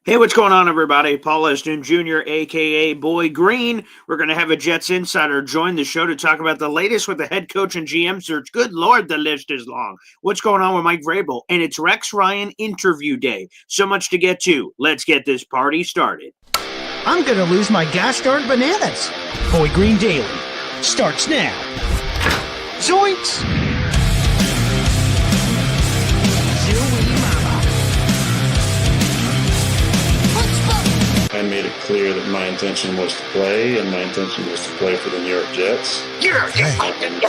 Hey, what's going on, everybody? Paul Eston Jr., a.k.a. Boy Green. We're going to have a Jets insider join the show to talk about the latest with the head coach and GM search. Good Lord, the list is long. What's going on with Mike Vrabel? And it's Rex Ryan interview day. So much to get to. Let's get this party started. I'm going to lose my gosh darn bananas. Boy Green Daily starts now. Zoinks! I made it clear that my intention was to play, and my intention was to play for the New York Jets. You're fucking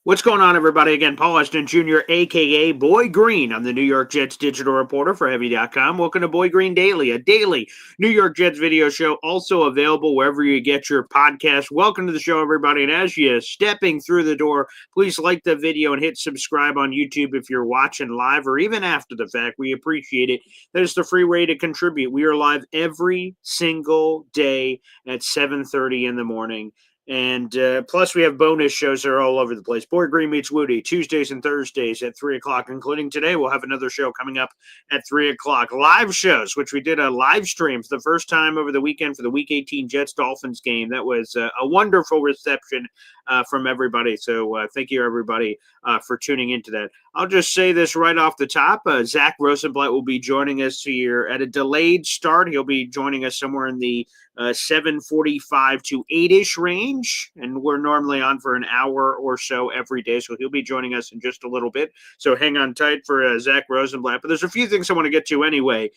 What's going on, everybody? Again, Paul Eston Jr., a.k.a. Boy Green. I'm the New York Jets digital reporter for Heavy.com. Welcome to Boy Green Daily, a daily New York Jets video show, also available wherever you get your podcast. Welcome to the show, everybody. And as you're stepping through the door, please like the video and hit subscribe on YouTube if you're watching live or even after the fact. We appreciate it. That is the free way to contribute. We are live every single day at 7:30 in the morning. And plus, we have bonus shows that are all over the place. Boy Green meets Woody, Tuesdays and Thursdays at 3 o'clock, including today. We'll have another show coming up at 3 o'clock. Live shows, which we did a live stream for the first time over the weekend for the Week 18 Jets-Dolphins game. That was a wonderful reception from everybody. So thank you, everybody, for tuning into that. I'll just say this right off the top. Zack Rosenblatt will be joining us here at a delayed start. He'll be joining us somewhere in the 7:45 to 8-ish range, and we're normally on for an hour or so every day, so he'll be joining us in just a little bit. So hang on tight for Zack Rosenblatt. But there's a few things I want to get to anyway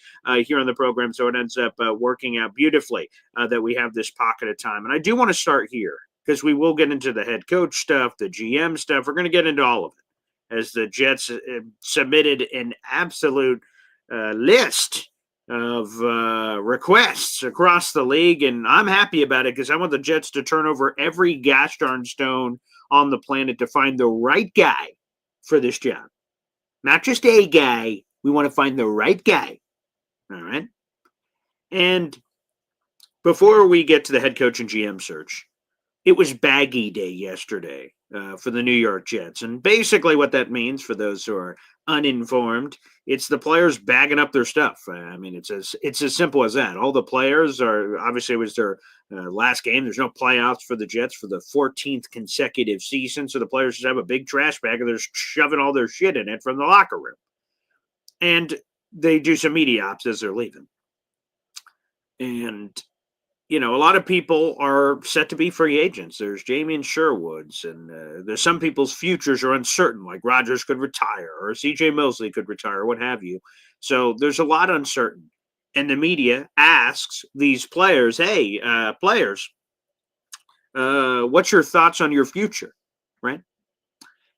here on the program, so it ends up working out beautifully that we have this pocket of time. And I do want to start here because we will get into the head coach stuff, the GM stuff. We're going to get into all of it as the Jets submitted an absolute list of requests across the league, and I'm happy about it because I want the Jets to turn over every gosh darn stone on the planet to find the right guy for this job. Not just a guy. We want to find the right guy. All right? And before we get to the head coach and GM search, it was baggy day yesterday for the New York Jets. And basically what that means, for those who are uninformed, it's the players bagging up their stuff. I mean, it's as simple as that. All the players are, obviously it was their last game. There's no playoffs for the Jets for the 14th consecutive season. So the players just have a big trash bag and they're shoving all their shit in it from the locker room. And they do some media ops as they're leaving. And a lot of people are set to be free agents. There's Jamie Sherwoods, and there's some people's futures are uncertain, like Rodgers could retire or CJ Mosley could retire, what have you. So there's a lot uncertain. And the media asks these players, hey, players, what's your thoughts on your future, right?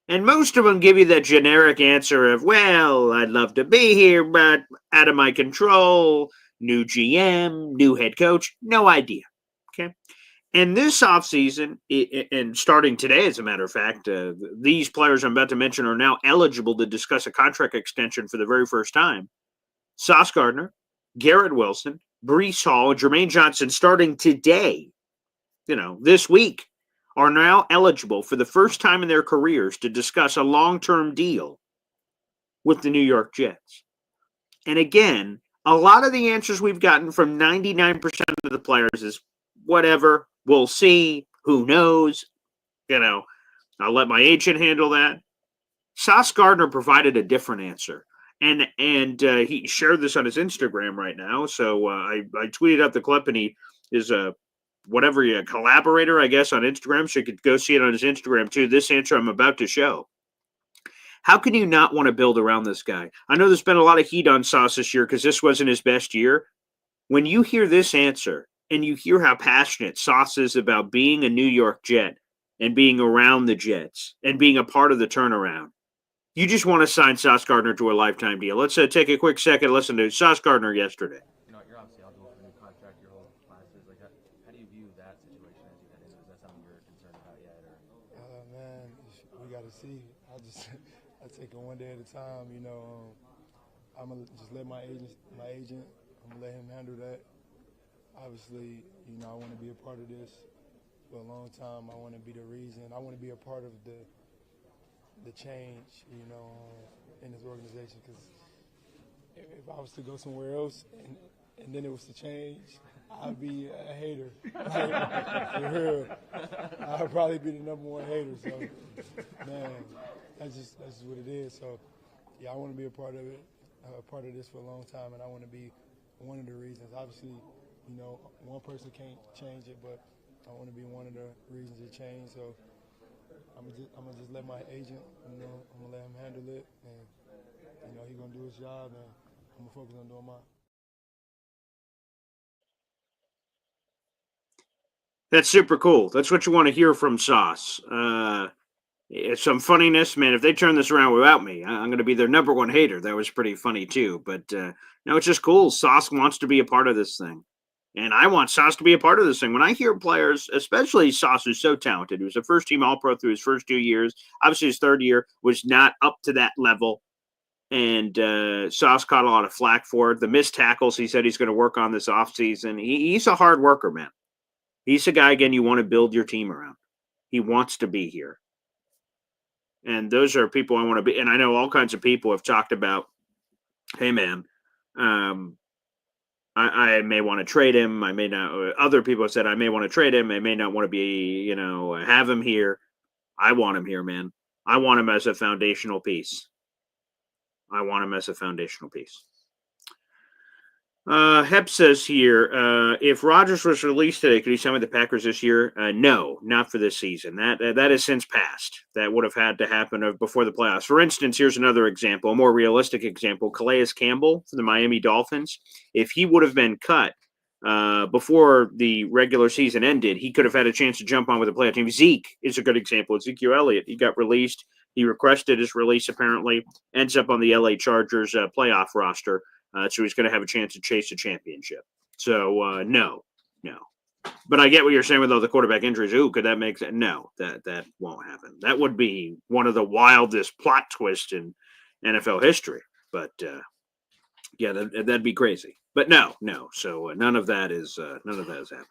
And most of them give you that generic answer of, well, I'd love to be here, but out of my control. New GM, new head coach, no idea. Okay. And this offseason, and starting today, as a matter of fact, these players I'm about to mention are now eligible to discuss a contract extension for the very first time. Sauce Gardner, Garrett Wilson, Breece Hall, and Jermaine Johnson, starting today, this week, are now eligible for the first time in their careers to discuss a long-term deal with the New York Jets. And again, a lot of the answers we've gotten from 99% of the players is whatever, we'll see, who knows, I'll let my agent handle that. Sauce Gardner provided a different answer, and he shared this on his Instagram right now. So I tweeted out the clip, and he is a collaborator, I guess, on Instagram, so you could go see it on his Instagram too. This answer I'm about to show. How can you not want to build around this guy? I know there's been a lot of heat on Sauce this year because this wasn't his best year. When you hear this answer and you hear how passionate Sauce is about being a New York Jet and being around the Jets and being a part of the turnaround, you just want to sign Sauce Gardner to a lifetime deal. Let's take a quick second and listen to Sauce Gardner yesterday. You're obviously eligible for a new contract your whole classes. Like, how do you view that situation as you head into? Is that something you're concerned about yet? Or Man, we got to see. I take it one day at a time. I'm gonna just let my agent. I'm gonna let him handle that. obviously, I want to be a part of this for a long time. I want to be the reason. I want to be a part of the change, in this organization. Because if I was to go somewhere else and then it was to change, I'd be a hater. For real. I'd probably be the number one hater. So, man, that's just what it is. So, yeah, I want to be a part of it, a part of this for a long time, and I want to be one of the reasons. Obviously, one person can't change it, but I want to be one of the reasons it changed. So I'm gonna just let my agent, I'm gonna let him handle it, and he's gonna do his job, and I'm gonna focus on doing mine. That's super cool. That's what you want to hear from Sauce. It's some funniness, man. If they turn this around without me, I'm going to be their number one hater. That was pretty funny too. But no, it's just cool. Sauce wants to be a part of this thing, and I want Sauce to be a part of this thing. When I hear players, especially Sauce, who's so talented, he was a first-team All-Pro through his first 2 years. Obviously, his third year was not up to that level, and Sauce caught a lot of flack for it. The missed tackles, he said he's going to work on this offseason. He's a hard worker, man. He's a guy, again, you want to build your team around. He wants to be here. And those are people I want to be. And I know all kinds of people have talked about, hey, man, I may want to trade him. I may not. Other people have said I may want to trade him. I may not want to be, have him here. I want him here, man. I want him as a foundational piece. Hep says here, if Rodgers was released today, could he sign with the Packers this year? No, not for this season. That has since passed. That would have had to happen before the playoffs. For instance, here's another example, a more realistic example. Calais Campbell for the Miami Dolphins. If he would have been cut before the regular season ended, he could have had a chance to jump on with the playoff team. Zeke is a good example. Ezekiel Elliott, he got released. He requested his release, apparently, ends up on the LA Chargers playoff roster. So he's going to have a chance to chase a championship. So, no. But I get what you're saying with all the quarterback injuries. Ooh, could that make sense? No, that won't happen. That would be one of the wildest plot twists in NFL history. But, yeah, that'd be crazy. But no. So none of that is happening.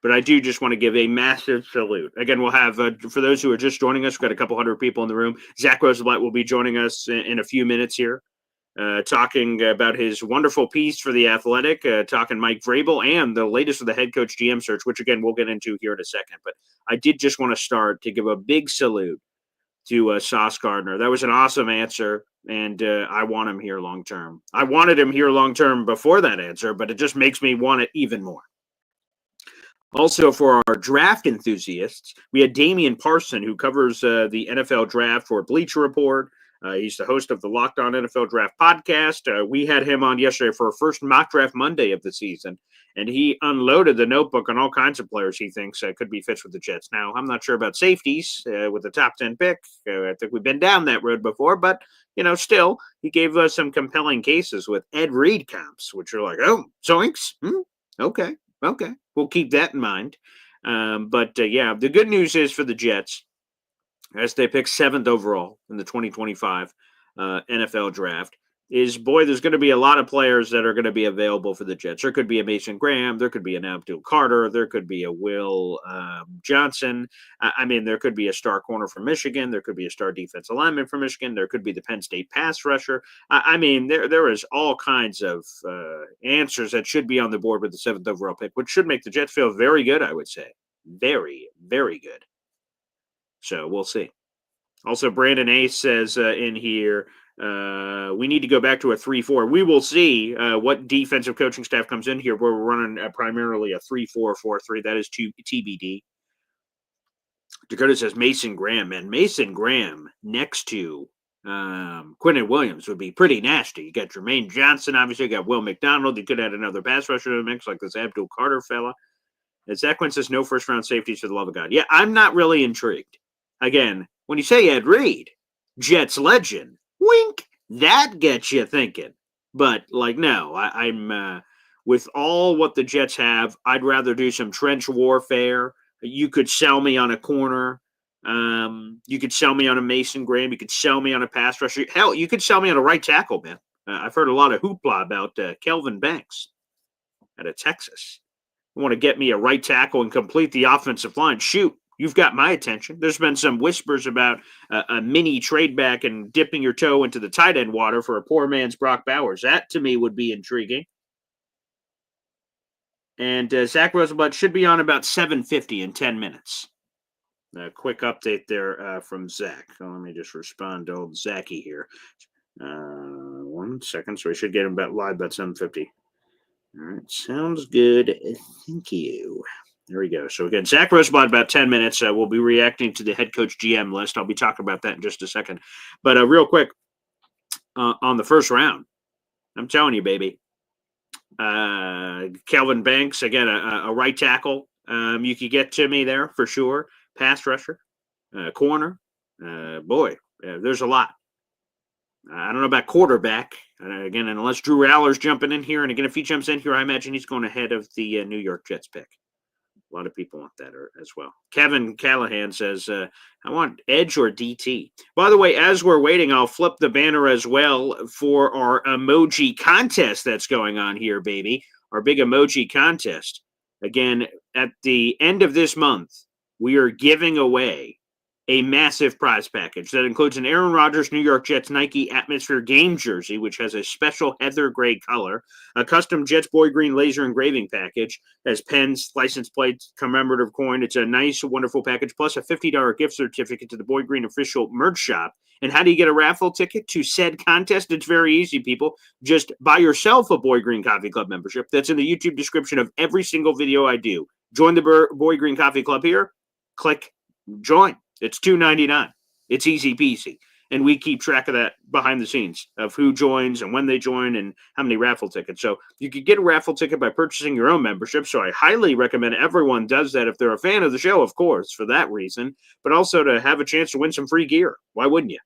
But I do just want to give a massive salute. Again, we'll have, for those who are just joining us, we've got a couple hundred people in the room. Zack Rosenblatt will be joining us in a few minutes here. Talking about his wonderful piece for The Athletic, talking Mike Vrabel and the latest of the head coach GM search, which, again, we'll get into here in a second. But I did just want to start to give a big salute to Sauce Gardner. That was an awesome answer, and I want him here long-term. I wanted him here long-term before that answer, but it just makes me want it even more. Also, for our draft enthusiasts, we had Damian Parson, who covers the NFL draft for Bleacher Report. He's the host of the Locked On NFL Draft podcast. We had him on yesterday for our first mock draft Monday of the season, and he unloaded the notebook on all kinds of players he thinks could be fits with the Jets. Now, I'm not sure about safeties with the top 10 pick. I think we've been down that road before, but, still, he gave us some compelling cases with Ed Reed comps, which are like, oh, zoinks? Okay. We'll keep that in mind. But yeah, the good news is for the Jets, as they pick 7th overall in the 2025 NFL draft, is, boy, there's going to be a lot of players that are going to be available for the Jets. There could be a Mason Graham. There could be an Abdul Carter. There could be a Will Johnson. There could be a star corner from Michigan. There could be a star defensive lineman from Michigan. There could be the Penn State pass rusher. There is all kinds of answers that should be on the board with the 7th overall pick, which should make the Jets feel very good, I would say. Very, very good. So we'll see. Also, Brandon Ace says in here, we need to go back to a 3-4. We will see what defensive coaching staff comes in here, where we're running primarily a 3-4-4-3. That is TBD. Dakota says Mason Graham. Man, Mason Graham next to Quinnen Williams would be pretty nasty. You got Jermaine Johnson, obviously. You got Will McDonald. You could add another pass rusher to the mix, like this Abdul Carter fella. And Zach Wentz says no first-round safeties for the love of God. Yeah, I'm not really intrigued. Again, when you say Ed Reed, Jets legend, wink, that gets you thinking. But, no, I'm with all what the Jets have, I'd rather do some trench warfare. You could sell me on a corner. You could sell me on a Mason Graham. You could sell me on a pass rusher. Hell, you could sell me on a right tackle, man. I've heard a lot of hoopla about Kelvin Banks. out of Texas. You want to get me a right tackle and complete the offensive line? Shoot, you've got my attention. There's been some whispers about a mini trade back and dipping your toe into the tight end water for a poor man's Brock Bowers. That, to me, would be intriguing. And Zack Rosenblatt should be on about 7:50 in 10 minutes. A quick update there from Zach. So let me just respond to old Zachy here. 1 second. So we should get him live about 7:50. All right. Sounds good. Thank you. There we go. So again, Zack Rosenblatt about 10 minutes. We'll be reacting to the head coach GM list. I'll be talking about that in just a second. But real quick, on the first round, I'm telling you, baby. Kelvin Banks, again, a right tackle. You could get to me there for sure. Pass rusher, corner. There's a lot. I don't know about quarterback. Again, unless Drew Aller's jumping in here. And again, if he jumps in here, I imagine he's going ahead of the New York Jets pick. A lot of people want that as well. Kevin Callahan says, I want edge or DT. By the way, as we're waiting, I'll flip the banner as well for our emoji contest that's going on here, baby. Our big emoji contest. Again, at the end of this month, we are giving away a massive prize package that includes an Aaron Rodgers New York Jets Nike Atmosphere game jersey, which has a special heather gray color, a custom Jets Boy Green laser engraving package, has pens, license plates, commemorative coin. It's a nice, wonderful package, plus a $50 gift certificate to the Boy Green official merch shop. And how do you get a raffle ticket to said contest? It's very easy, people. Just buy yourself a Boy Green Coffee Club membership. That's in the YouTube description of every single video I do. Join the Boy Green Coffee Club here. Click join. It's $2.99. It's easy peasy. And we keep track of that behind the scenes of who joins and when they join and how many raffle tickets. So you could get a raffle ticket by purchasing your own membership. So I highly recommend everyone does that if they're a fan of the show, of course, for that reason, but also to have a chance to win some free gear. Why wouldn't you?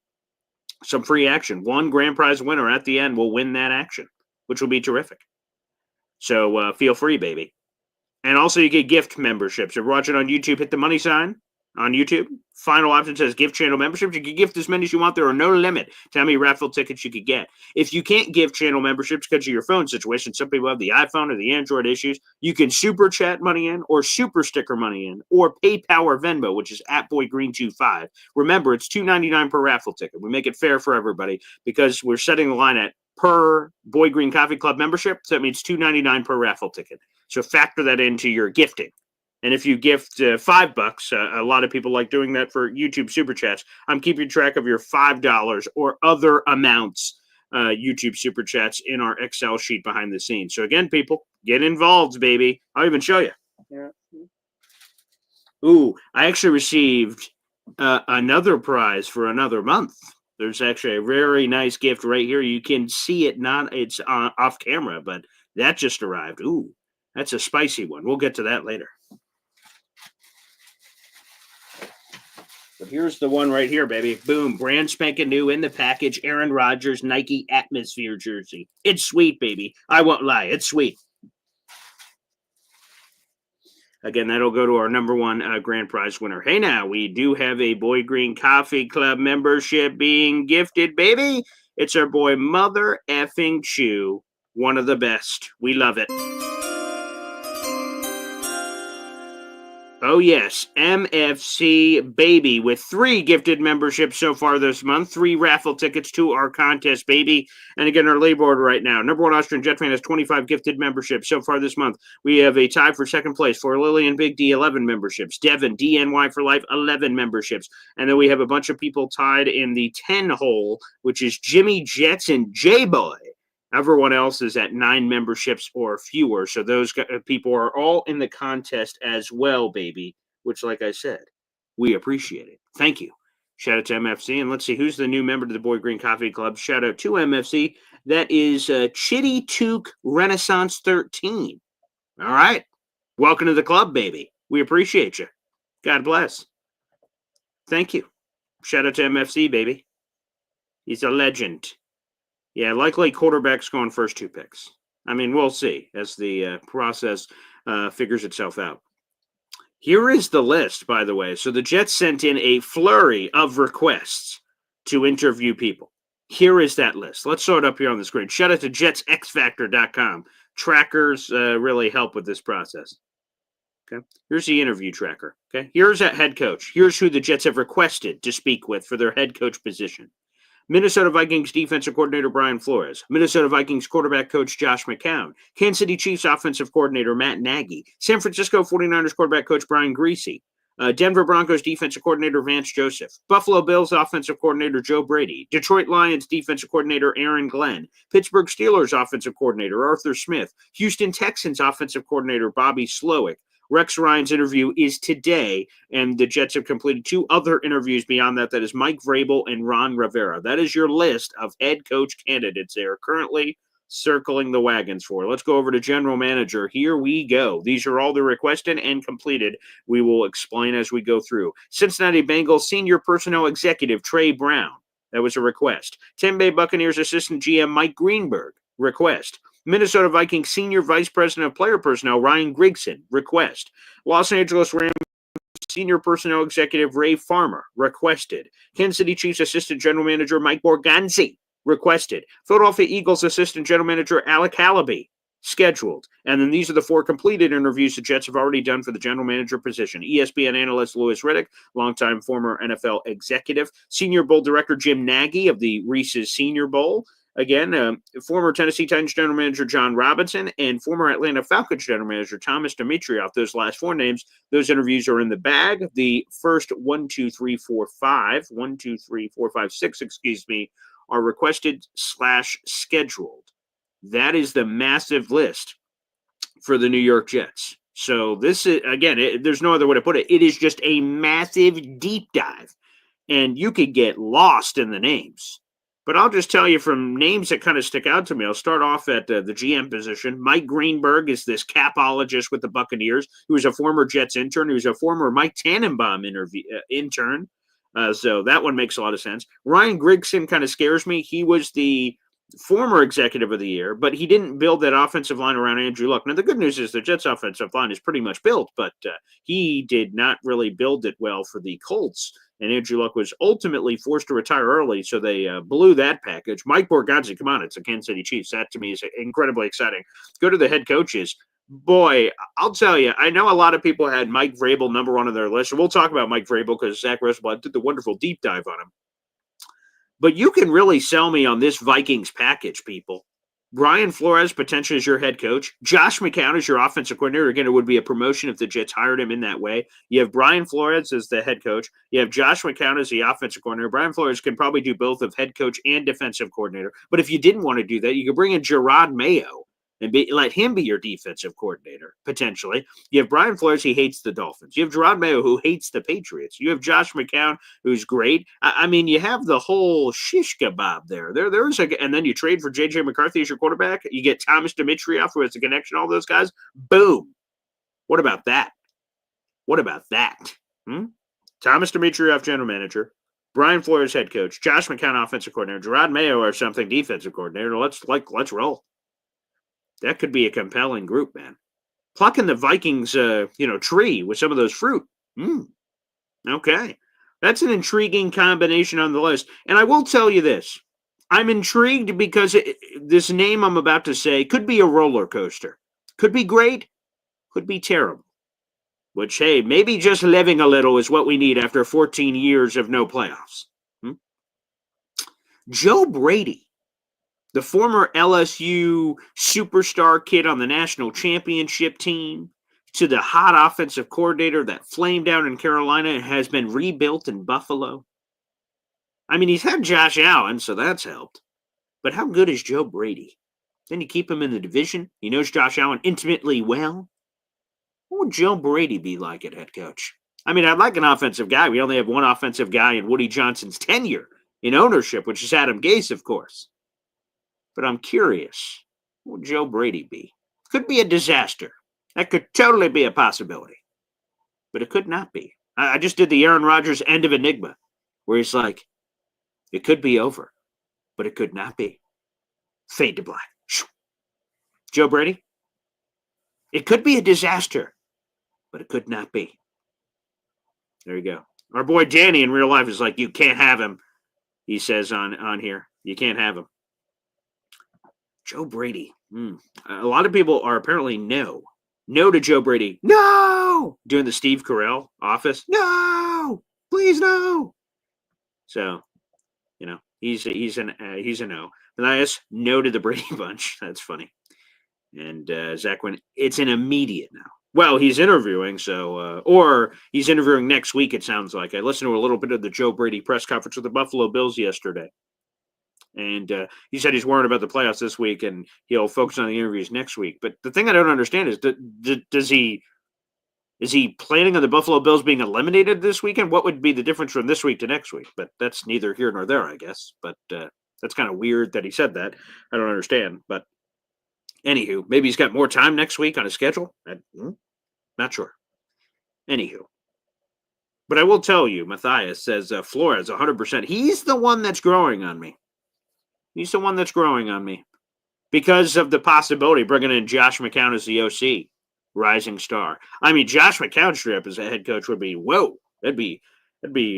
Some free action. One grand prize winner at the end will win that action, which will be terrific. So feel free, baby. And also you get gift memberships. If you're watching on YouTube, hit the money sign on YouTube. Final option says gift channel memberships. You can gift as many as you want. There are no limit to how many raffle tickets you could get. If you can't give channel memberships because of your phone situation, some people have the iPhone or the Android issues, you can super chat money in or super sticker money in or PayPal or Venmo, which is at BoyGreen25. Remember, it's $2.99 per raffle ticket. We make it fair for everybody because we're setting the line at per Boy Green Coffee Club membership. So that means $2.99 per raffle ticket. So factor that into your gifting. And if you gift $5, a lot of people like doing that for YouTube Super Chats. I'm keeping track of your $5 or other amounts YouTube Super Chats in our Excel sheet behind the scenes. So again, people, get involved, baby. I'll even show you. Yeah. Ooh, I actually received another prize for another month. There's actually a very nice gift right here. You can see it. It's off camera, but that just arrived. Ooh, that's a spicy one. We'll get to that later. But here's the one right here, baby. Boom. Brand spanking new in the package. Aaron Rodgers Nike Atmosphere jersey. It's sweet, baby. I won't lie. It's sweet. Again, that'll go to our number one grand prize winner. Hey, now, we do have a Boy Green Coffee Club membership being gifted, baby. It's our boy Mother Effing Chew. One of the best. We love it. Oh, yes, MFC baby with 3 gifted memberships so far this month, 3 raffle tickets to our contest, baby. And again, our leaderboard right now. Number 1 Austrian Jet fan has 25 gifted memberships so far this month. We have a tie for second place for Lillian Big D, 11 memberships. Devin, DNY for life, 11 memberships. And then we have a bunch of people tied in the 10 hole, which is Jimmy Jets and J-Boy. Everyone else is at 9 memberships or fewer. So those people are all in the contest as well, baby, which, like I said, we appreciate it. Thank you. Shout out to MFC. And let's see, who's the new member to the Boy Green Coffee Club? Shout out to MFC. That is Chitty Took Renaissance 13. All right. Welcome to the club, baby. We appreciate you. God bless. Thank you. Shout out to MFC, baby. He's a legend. Yeah, likely quarterback's going first 2 picks. I mean, we'll see as the process figures itself out. Here is the list, by the way. So the Jets sent in a flurry of requests to interview people. Here is that list. Let's throw it up here on the screen. Shout out to JetsXFactor.com. Trackers really help with this process. Okay. Here's the interview tracker. Okay. Here's that head coach. Here's who the Jets have requested to speak with for their head coach position. Minnesota Vikings defensive coordinator Brian Flores, Minnesota Vikings quarterback coach Josh McCown, Kansas City Chiefs offensive coordinator Matt Nagy, San Francisco 49ers quarterback coach Brian Griese, Denver Broncos defensive coordinator Vance Joseph, Buffalo Bills offensive coordinator Joe Brady, Detroit Lions defensive coordinator Aaron Glenn, Pittsburgh Steelers offensive coordinator Arthur Smith, Houston Texans offensive coordinator Bobby Slowick. Rex Ryan's interview is today, and the Jets have completed 2 other interviews beyond that. That is Mike Vrabel and Ron Rivera. That is your list of head coach candidates they are currently circling the wagons for. Let's go over to general manager. Here we go. These are all the requested and completed. We will explain as we go through. Cincinnati Bengals senior personnel executive Trey Brown. That was a request. Tampa Bay Buccaneers assistant GM Mike Greenberg. Request. Minnesota Vikings Senior Vice President of Player Personnel Ryan Grigson, request. Los Angeles Rams Senior Personnel Executive Ray Farmer, requested. Kansas City Chiefs Assistant General Manager Mike Borgonzi, requested. Philadelphia Eagles Assistant General Manager Alec Hallaby, scheduled. And then these are the 4 completed interviews the Jets have already done for the general manager position. ESPN analyst Louis Riddick, longtime former NFL executive. Senior Bowl Director Jim Nagy of the Reese's Senior Bowl. Again, former Tennessee Titans general manager John Robinson and former Atlanta Falcons general manager Thomas Dimitrioff. Those last 4 names, those interviews are in the bag. The first 1, 2, 3, 4, 5, 1, 2, 3, 4, 5, 6, are requested / scheduled. That is the massive list for the New York Jets. So this is, again, there's no other way to put it. It is just a massive deep dive, and you could get lost in the names. But I'll just tell you from names that kind of stick out to me. I'll start off at the GM position. Mike Greenberg is this capologist with the Buccaneers, who was a former Jets intern, who was a former Mike Tannenbaum intern. So that one makes a lot of sense. Ryan Grigson kind of scares me. He was the former executive of the year, but he didn't build that offensive line around Andrew Luck. Now, the good news is the Jets' offensive line is pretty much built, but he did not really build it well for the Colts. And Andrew Luck was ultimately forced to retire early, so they blew that package. Mike Borgonzi, come on, it's the Kansas City Chiefs. That, to me, is incredibly exciting. Go to the head coaches. Boy, I'll tell you, I know a lot of people had Mike Vrabel number 1 on their list, and we'll talk about Mike Vrabel because Zack Rosenblatt did the wonderful deep dive on him. But you can really sell me on this Vikings package, people. Brian Flores potentially is your head coach. Josh McCown is your offensive coordinator. Again, it would be a promotion if the Jets hired him in that way. You have Brian Flores as the head coach. You have Josh McCown as the offensive coordinator. Brian Flores can probably do both of head coach and defensive coordinator. But if you didn't want to do that, you could bring in Gerard Mayo and let him be your defensive coordinator, potentially. You have Brian Flores, he hates the Dolphins. You have Gerard Mayo, who hates the Patriots. You have Josh McCown, who's great. I mean, you have the whole shish kebab there. And then you trade for J.J. McCarthy as your quarterback. You get Thomas Dimitrioff, who has a connection to all those guys. Boom. What about that? Thomas Dimitrioff, general manager. Brian Flores, head coach. Josh McCown, offensive coordinator. Gerard Mayo or something, defensive coordinator. Let's roll. That could be a compelling group, man. Plucking the Vikings, tree with some of those fruit. Okay. That's an intriguing combination on the list. And I will tell you this. I'm intrigued because this name I'm about to say could be a roller coaster. Could be great. Could be terrible. Which, hey, maybe just living a little is what we need after 14 years of no playoffs. Joe Brady, the former LSU superstar kid on the national championship team, to the hot offensive coordinator that flamed out in Carolina and has been rebuilt in Buffalo. I mean, he's had Josh Allen, so that's helped. But how good is Joe Brady? Then you keep him in the division. He knows Josh Allen intimately well. What would Joe Brady be like at head coach? I mean, I'd like an offensive guy. We only have one offensive guy in Woody Johnson's tenure in ownership, which is Adam Gase, of course. But I'm curious, what would Joe Brady be? Could be a disaster. That could totally be a possibility. But it could not be. I just did the Aaron Rodgers end of Enigma, where he's like, it could be over, but it could not be. Fade to black. Joe Brady? It could be a disaster, but it could not be. There you go. Our boy Danny in real life is like, you can't have him, he says on here. You can't have him. Joe Brady. A lot of people are apparently no to Joe Brady. No, doing the Steve Carell office. No, please no. So, he's a no. Matthias, no to the Brady bunch. That's funny. And Zach went, it's an immediate now. Well, he's interviewing, or he's interviewing next week, it sounds like. I listened to a little bit of the Joe Brady press conference with the Buffalo Bills yesterday. And he said he's worried about the playoffs this week, and he'll focus on the interviews next week. But the thing I don't understand is, is he planning on the Buffalo Bills being eliminated this weekend? What would be the difference from this week to next week? But that's neither here nor there, I guess. But that's kind of weird that he said that. I don't understand. But anywho, maybe he's got more time next week on his schedule. Not sure. Anywho. But I will tell you, Matthias says Flores 100%. He's the one that's growing on me. He's the one that's growing on me because of the possibility of bringing in Josh McCown as the OC, rising star. I mean, Josh McCown's trip as a head coach would be, whoa, that'd be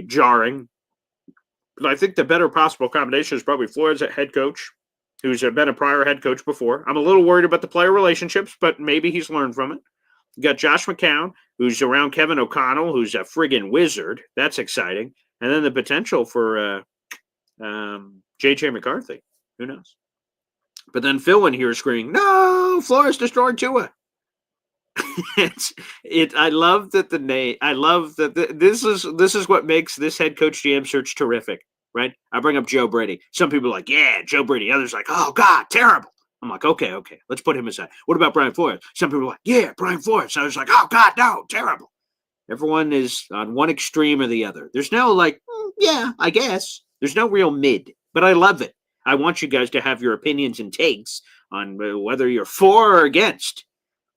jarring. But I think the better possible combination is probably Flores at head coach, who's been a prior head coach before. I'm a little worried about the player relationships, but maybe he's learned from it. You got Josh McCown, who's around Kevin O'Connell, who's a friggin' wizard. That's exciting. And then the potential for J.J. McCarthy. Who knows? But then Phil in here screaming, no, Flores destroyed Tua. I love that the name. I love that this is what makes this head coach GM search terrific, right? I bring up Joe Brady. Some people are like, yeah, Joe Brady. Others are like, oh God, terrible. I'm like, okay, let's put him aside. What about Brian Flores? Some people are like, yeah, Brian Flores. I was like, oh God, no, terrible. Everyone is on one extreme or the other. There's no like, yeah, I guess. There's no real mid, but I love it. I want you guys to have your opinions and takes on whether you're for or against,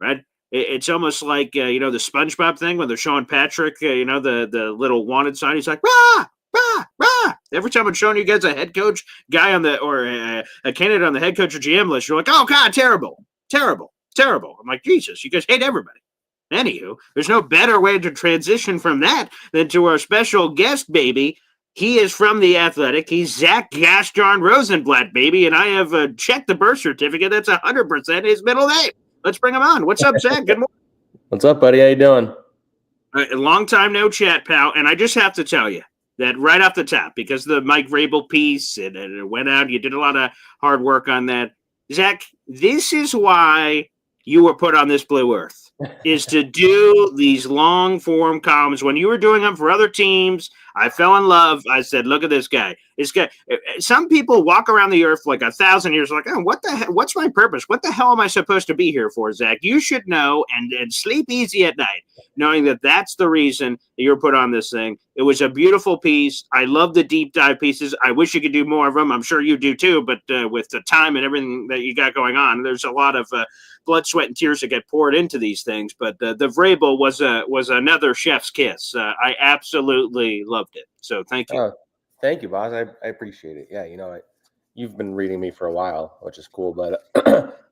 right? It's almost like, the SpongeBob thing when they're showing Patrick, the little wanted sign. He's like, rah, rah, rah. Every time I'm showing you guys a head coach guy or a candidate on the head coach or GM list, you're like, oh, God, terrible, terrible, terrible. I'm like, Jesus, you guys hate everybody. Anywho, there's no better way to transition from that than to our special guest, baby. He is from The Athletic. He's Zack Rosenblatt, baby, and I have checked the birth certificate. That's 100% his middle name. Let's bring him on. What's up, Zach? Good morning. What's up, buddy? How you doing? Long time no chat, pal. And I just have to tell you that right off the top, because the Mike Vrabel piece, and it went out, you did a lot of hard work on that. Zach, this is why you were put on this blue earth, is to do these long-form columns. When you were doing them for other teams, I fell in love. I said, look at this guy. This guy. Some people walk around the earth like 1,000 years like, oh, what the hell? What's my purpose? What the hell am I supposed to be here for, Zach? You should know and sleep easy at night, knowing that that's the reason that you're put on this thing. It was a beautiful piece. I love the deep dive pieces. I wish you could do more of them. I'm sure you do too, but with the time and everything that you got going on, there's a lot of blood, sweat, and tears that get poured into these things. But the Vrabel was another chef's kiss. I absolutely loved it. So thank you. Thank you, boss. I appreciate it. Yeah, you've been reading me for a while, which is cool. But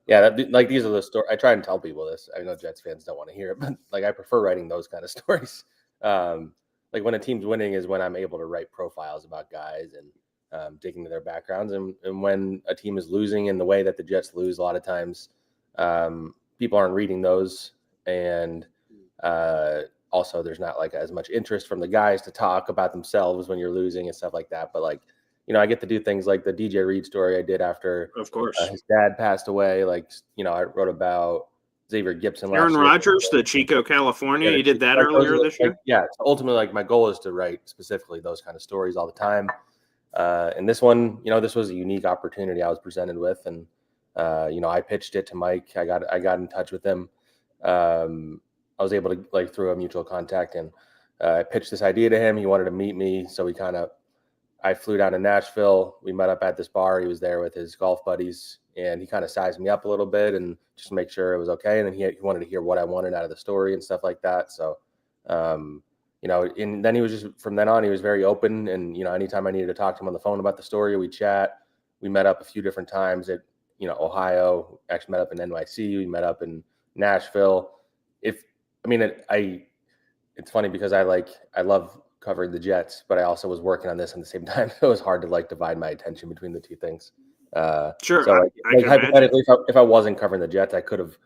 yeah, these are the stories. I try and tell people this. I know Jets fans don't want to hear it, but I prefer writing those kind of stories. When a team's winning is when I'm able to write profiles about guys and dig into their backgrounds. And when a team is losing in the way that the Jets lose, a lot of times people aren't reading those. And also there's not as much interest from the guys to talk about themselves when you're losing and stuff like that. But I get to do things like the DJ Reed story I did after, of course, his dad passed away. I wrote about Xavier Gibson. Aaron Rodgers, the Chico, California. You did that earlier this year? Yeah. Ultimately, my goal is to write specifically those kind of stories all the time. And this one, this was a unique opportunity I was presented with. And, I pitched it to Mike. I got in touch with him. I was able to through a mutual contact, and I pitched this idea to him. He wanted to meet me. So I flew down to Nashville. We met up at this bar. He was there with his golf buddies, and he kind of sized me up a little bit and just to make sure it was okay. And then he wanted to hear what I wanted out of the story and stuff like that. So, and then he was just, from then on, he was very open. And, anytime I needed to talk to him on the phone about the story, we'd chat. We met up a few different times at, Ohio, actually met up in NYC. We met up in Nashville. It's funny because I love covering the Jets, but I also was working on this at the same time. It was hard to like divide my attention between the two things. Sure, So I can hypothetically, if I wasn't covering the Jets, I could have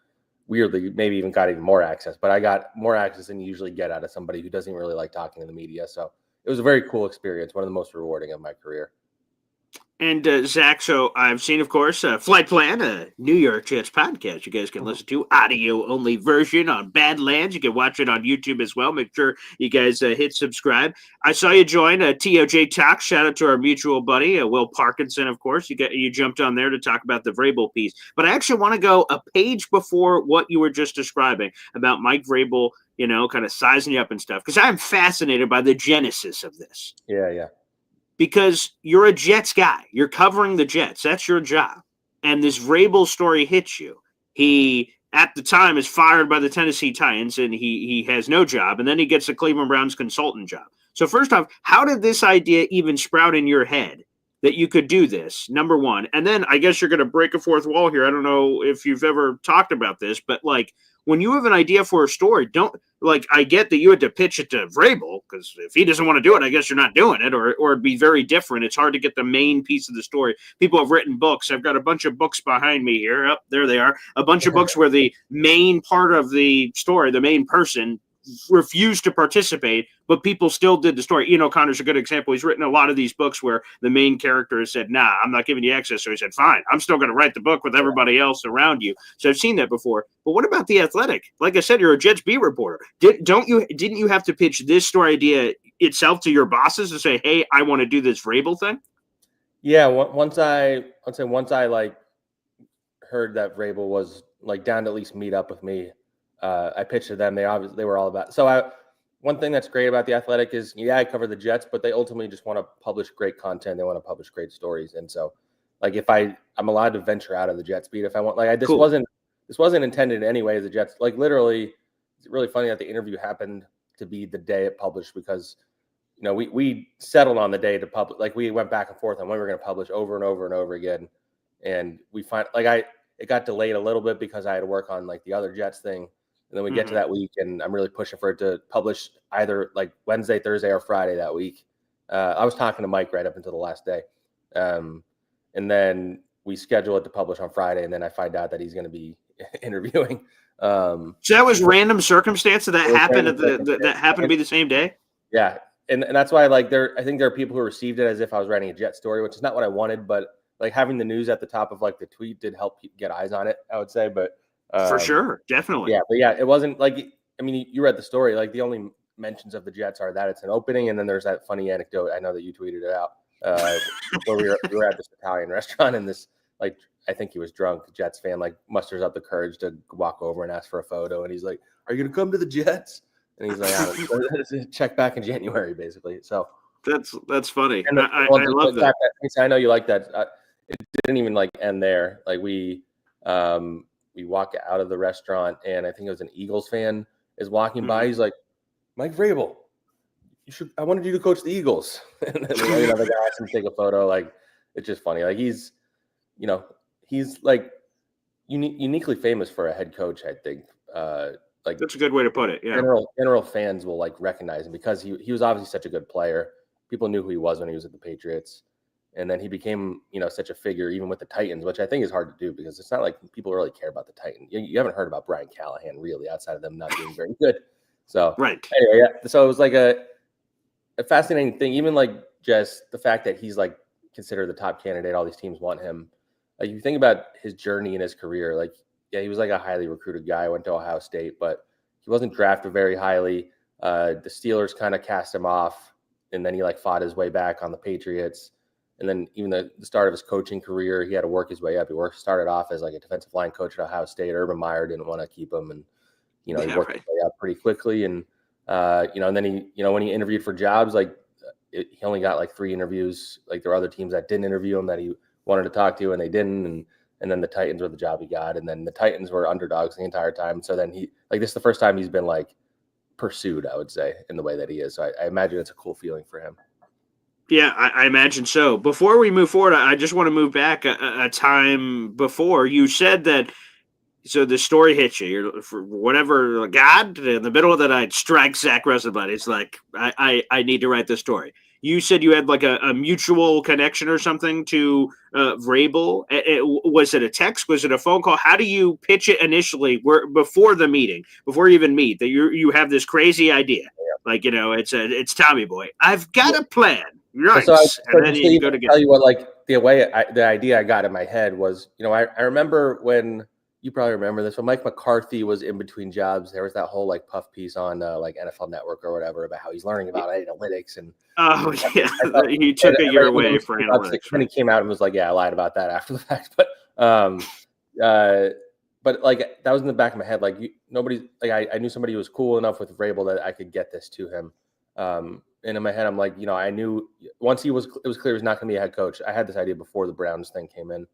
weirdly maybe even got even more access, but I got more access than you usually get out of somebody who doesn't really like talking to the media. So it was a very cool experience, one of the most rewarding of my career. And Zach, so I've seen, of course, Flight Plan, a New York Jets podcast you guys can listen to, audio-only version on Badlands. You can watch it on YouTube as well. Make sure you guys hit subscribe. I saw you join TOJ Talk. Shout out to our mutual buddy, Will Parkinson, of course. You jumped on there to talk about the Vrabel piece. But I actually want to go a page before what you were just describing about Mike Vrabel, kind of sizing you up and stuff, because I'm fascinated by the genesis of this. Yeah. Because you're a Jets guy. You're covering the Jets. That's your job. And this Vrabel story hits you. He, at the time, is fired by the Tennessee Titans, and he has no job. And then he gets the Cleveland Browns consultant job. So first off, how did this idea even sprout in your head that you could do this, number one? And then I guess you're going to break a fourth wall here. I don't know if you've ever talked about this, but like when you have an idea for a story, I get that you had to pitch it to Vrabel, because if he doesn't want to do it, I guess you're not doing it, or it'd be very different. It's hard to get the main piece of the story. People have written books. I've got a bunch of books behind me here. Oh, there they are. A bunch of books where the main part of the story, the main person, refused to participate, but people still did the story. Connor's a good example. He's written a lot of these books where the main character has said, nah, I'm not giving you access. So he said, fine, I'm still going to write the book with everybody else around you. So I've seen that before. But what about The Athletic? Like I said, you're a Jets beat reporter. Didn't you have to pitch this story idea itself to your bosses to say, hey, I want to do this Vrabel thing? Yeah. Once I like heard that Vrabel was like down to at least meet up with me, I pitched to them. They were all about. So one thing that's great about The Athletic is, I cover the Jets, but they ultimately just want to publish great content. They want to publish great stories. And so like if I'm allowed to venture out of the Jets beat if I want, like this wasn't intended in any way as the Jets, like literally, it's really funny that the interview happened to be the day it published, because we settled on the day to publish. Like we went back and forth on when we were going to publish over and over and over again. And we it got delayed a little bit because I had to work on like the other Jets thing. And then we get to that week, and I'm really pushing for it to publish either like Wednesday, Thursday, or Friday that week. I was talking to Mike right up until the last day. And then we schedule it to publish on Friday, and then I find out that he's going to be interviewing. So that was random circumstance that happened that happened to be the same day? Yeah. And that's why I think there are people who received it as if I was writing a Jet story, which is not what I wanted, but like having the news at the top of like the tweet did help get eyes on it, I would say. But for sure, definitely. Yeah, but it wasn't like, I mean, you read the story. Like the only mentions of the Jets are that it's an opening, and then there's that funny anecdote. I know that you tweeted it out where we were at this Italian restaurant, and this like I think he was drunk, Jets fan, like musters up the courage to walk over and ask for a photo, and he's like, "Are you gonna come to the Jets?" And he's like, "Check back in January," basically. So that's funny. And I love that. I know you like that. It didn't even like end there. Like we walk out of the restaurant, and I think it was an Eagles fan is walking by. He's like, "Mike Vrabel, I wanted you to coach the Eagles." And then the guy asked him to take a photo. Like, it's just funny. Like he's like uniquely famous for a head coach, I think. Like that's a good way to put it. Yeah. General fans will like recognize him because he was obviously such a good player. People knew who he was when he was at the Patriots. And then he became, such a figure even with the Titans, which I think is hard to do because it's not like people really care about the Titans. You haven't heard about Brian Callahan really outside of them not being very good. So right. Anyway, yeah. So it was like a fascinating thing. Even like just the fact that he's like considered the top candidate, all these teams want him. Like you think about his journey in his career, like, yeah, he was like a highly recruited guy. Went to Ohio State, but he wasn't drafted very highly. The Steelers kind of cast him off, and then he like fought his way back on the Patriots. And then even the start of his coaching career, he had to work his way up. He started off as like a defensive line coach at Ohio State. Urban Meyer didn't want to keep him, and he worked his way up pretty quickly. And and then he, when he interviewed for jobs, like he only got like 3 interviews. Like there were other teams that didn't interview him that he wanted to talk to, and they didn't. And then the Titans were the job he got, and then the Titans were underdogs the entire time. So then this is the first time he's been like pursued, I would say, in the way that he is. So I imagine it's a cool feeling for him. Yeah, I imagine so. Before we move forward, I just want to move back a time before. You said that So the story hits you. You're for whatever God in the middle of the night strikes Zack Rosenblatt. It's like I need to write this story. You said you had like a mutual connection or something to Vrabel. Was it a text? Was it a phone call? How do you pitch it initially? Where before the meeting, before you even meet, that you have this crazy idea, like it's Tommy Boy. I've got a plan. Well, Right, and then just to you go even to get. tell you what, like the idea I got in my head was, I remember when you probably remember this when Mike McCarthy was in between jobs. There was that whole like puff piece on like NFL Network or whatever about how he's learning about analytics and Oh yeah, I thought, he took a year away for analytics. Then he came out and was like, "Yeah, I lied about that after the fact." Um, uh, but like that was in the back of my head. Like nobody, like I knew somebody who was cool enough with Vrabel that I could get this to him. And in my head, I'm like, I knew once it was clear he was not going to be a head coach. I had this idea before the Browns thing came in.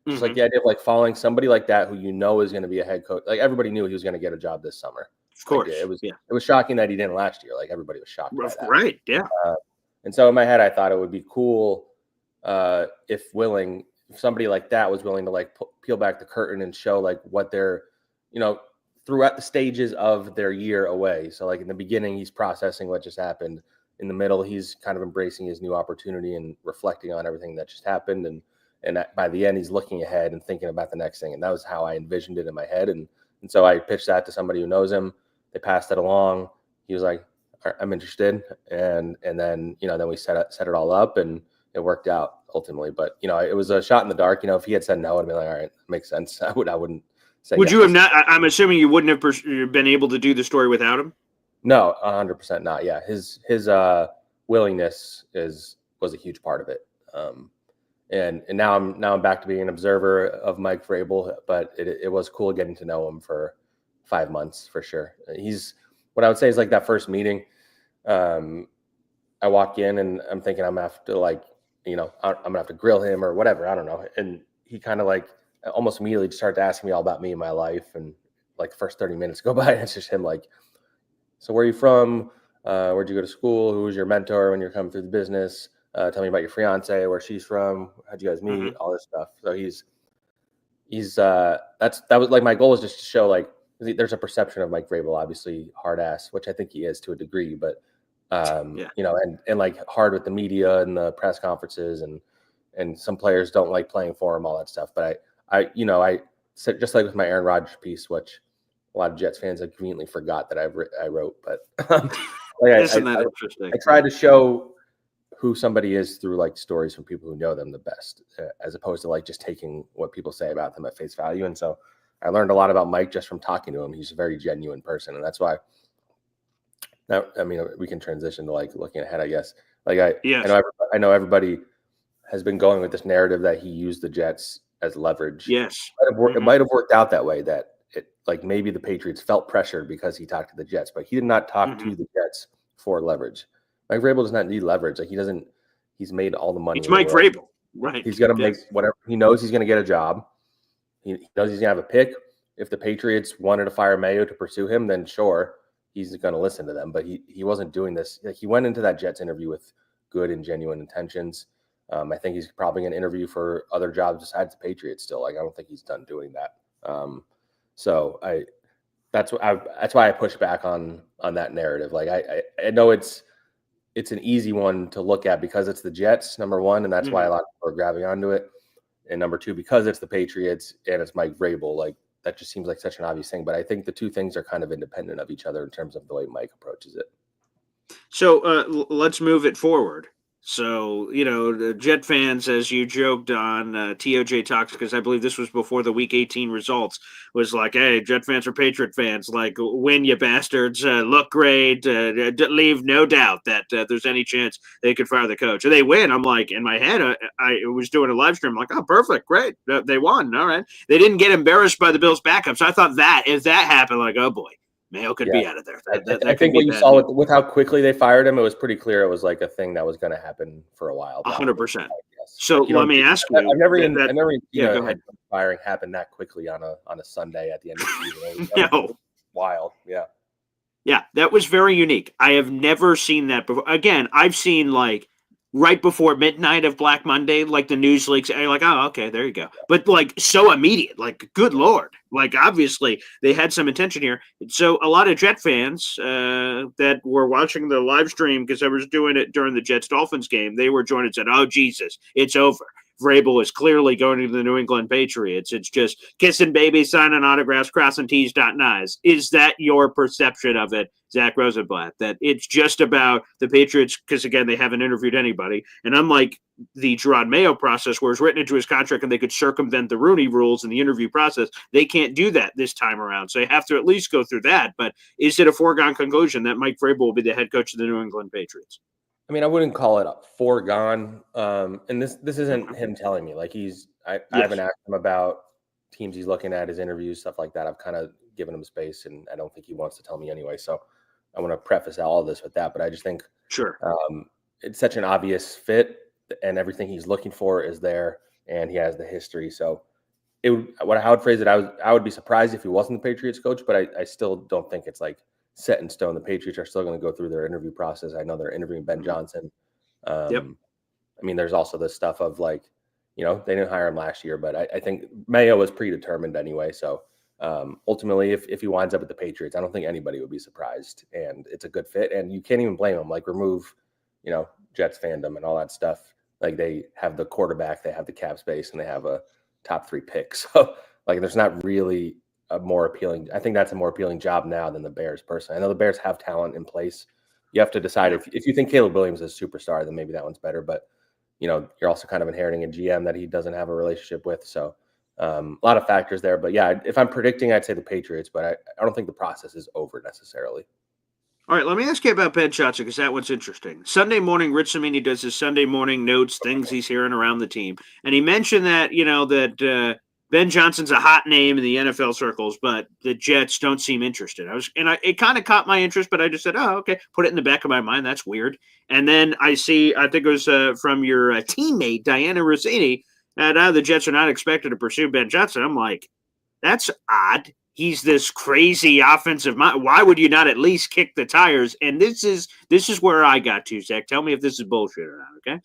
Just like the idea of like following somebody like that who is going to be a head coach. Like everybody knew he was going to get a job this summer. Of course, like, it was shocking that he didn't last year. Like everybody was shocked by that. Right? Yeah. And so in my head, I thought it would be cool if somebody like that was willing to like peel back the curtain and show like what they're, throughout the stages of their year away. So like in the beginning, he's processing what just happened. In the middle, he's kind of embracing his new opportunity and reflecting on everything that just happened. And by the end, he's looking ahead and thinking about the next thing. And that was how I envisioned it in my head. And so I pitched that to somebody who knows him. They passed it along. He was like, I'm interested. And then, then we set it all up and it worked out ultimately. But, it was a shot in the dark. If he had said no, I'd be like, all right, makes sense. I wouldn't say Would yes. you have not? I'm assuming you wouldn't have been able to do the story without him. No, 100% not. Yeah. His willingness was a huge part of it. And now I'm back to being an observer of Mike Vrabel, but it was cool getting to know him for 5 months for sure. He's what I would say is like that first meeting. I walk in and I'm thinking I'm gonna have to I'm gonna have to grill him or whatever. I don't know. And he kind of like almost immediately just started asking me all about me and my life. And like the first 30 minutes go by, and it's just him like, so where are you from? Where'd you go to school? Who was your mentor when you're coming through the business? Tell me about your fiance, where she's from. How'd you guys meet? All this stuff. So that was like my goal is just to show like there's a perception of Mike Vrabel, obviously hard ass, which I think he is to a degree, but and like hard with the media and the press conferences and some players don't like playing for him, all that stuff. But I said just like with my Aaron Rodgers piece, which a lot of Jets fans have conveniently forgot that I wrote, but Isn't that interesting? I try to show who somebody is through like stories from people who know them the best, as opposed to like just taking what people say about them at face value. And so I learned a lot about Mike just from talking to him. He's a very genuine person, and that's why. Now, I mean, we can transition to like looking ahead, I guess. Like I know everybody has been going with this narrative that he used the Jets as leverage. Yes, it might have worked out that way. That like maybe the Patriots felt pressured because he talked to the Jets, but he did not talk to the Jets for leverage. Mike Vrabel does not need leverage. Like he's made all the money. It's Mike Vrabel, right? He's going to make whatever he knows. He's going to get a job. He knows he's going to have a pick. If the Patriots wanted to fire Mayo to pursue him, then sure, he's going to listen to them. But he wasn't doing this. Like, he went into that Jets interview with good and genuine intentions. I think he's probably going to interview for other jobs besides the Patriots still. Like, I don't think he's done doing that. So that's why I push back on that narrative. Like I know it's an easy one to look at because it's the Jets, number one, and that's why a lot of people are grabbing onto it. And number two, because it's the Patriots and it's Mike Vrabel, like that just seems like such an obvious thing. But I think the two things are kind of independent of each other in terms of the way Mike approaches it. So let's move it forward. So, the Jet fans, as you joked on TOJ Talks, because I believe this was before the Week 18 results, was like, hey, Jet fans are Patriot fans. Like, win, you bastards. Look great. Leave no doubt that there's any chance they could fire the coach. And they win. I'm like, in my head, I was doing a live stream. I'm like, oh, perfect. Great. They won. All right. They didn't get embarrassed by the Bills' backup. So I thought that if that happened, like, oh, boy. Mayo could be out of there. I think what you saw with how quickly they fired him, it was pretty clear it was like a thing that was going to happen for a while. 100%. So let me ask you. I've never had firing happen that quickly on a Sunday at the end of the season. No. Wild. Yeah. Yeah, that was very unique. I have never seen that before. Again, I've seen like right before midnight of Black Monday, like the news leaks, and you're like, oh, okay, there you go. But like so immediate, like good Lord. Like obviously they had some intention here. So a lot of Jet fans that were watching the live stream, because I was doing it during the Jets Dolphins game, they were joined and said, oh, Jesus, it's over. Vrabel is clearly going to the New England Patriots. It's just kissing babies, signing autographs, crossing T's, dotting I's. Is that your perception of it, Zack Rosenblatt? That it's just about the Patriots, because, again, they haven't interviewed anybody. And unlike the Gerard Mayo process, where it's written into his contract and they could circumvent the Rooney rules in the interview process, they can't do that this time around. So they have to at least go through that. But is it a foregone conclusion that Mike Vrabel will be the head coach of the New England Patriots? I mean, I wouldn't call it a foregone. And this isn't him telling me. Like I haven't asked him about teams he's looking at, his interviews, stuff like that. I've kind of given him space, and I don't think he wants to tell me anyway. So I want to preface all of this with that. But I just think it's such an obvious fit, and everything he's looking for is there, and he has the history. So how I would phrase it, I would be surprised if he wasn't the Patriots coach, but I still don't think it's like set in stone. The Patriots are still going to go through their interview process. I know they're interviewing Ben Johnson. I mean, there's also this stuff of like, they didn't hire him last year, but I think Mayo was predetermined anyway. So ultimately, if he winds up with the Patriots, I don't think anybody would be surprised, and it's a good fit. And you can't even blame him. Like remove, Jets fandom and all that stuff. Like they have the quarterback, they have the cap space, and they have a top 3 pick. So like, there's not really a more appealing. I think that's a more appealing job now than the Bears personally. I know the Bears have talent in place. You have to decide if you think Caleb Williams is a superstar, then maybe that one's better. But, you're also kind of inheriting a GM that he doesn't have a relationship with. So a lot of factors there. But yeah, if I'm predicting, I'd say the Patriots, but I don't think the process is over necessarily. All right, let me ask you about Ben Johnson, because that one's interesting. Sunday morning, Rich Cimini does his Sunday morning notes, things he's hearing around the team. And he mentioned that, Ben Johnson's a hot name in the NFL circles, but the Jets don't seem interested. It kind of caught my interest, but I just said, oh, okay, put it in the back of my mind. That's weird. And then I think it was from your teammate, Diana Rossini, that the Jets are not expected to pursue Ben Johnson. I'm like, that's odd. He's this crazy offensive mind. Why would you not at least kick the tires? And this is where I got to, Zach. Tell me if this is bullshit or not, okay?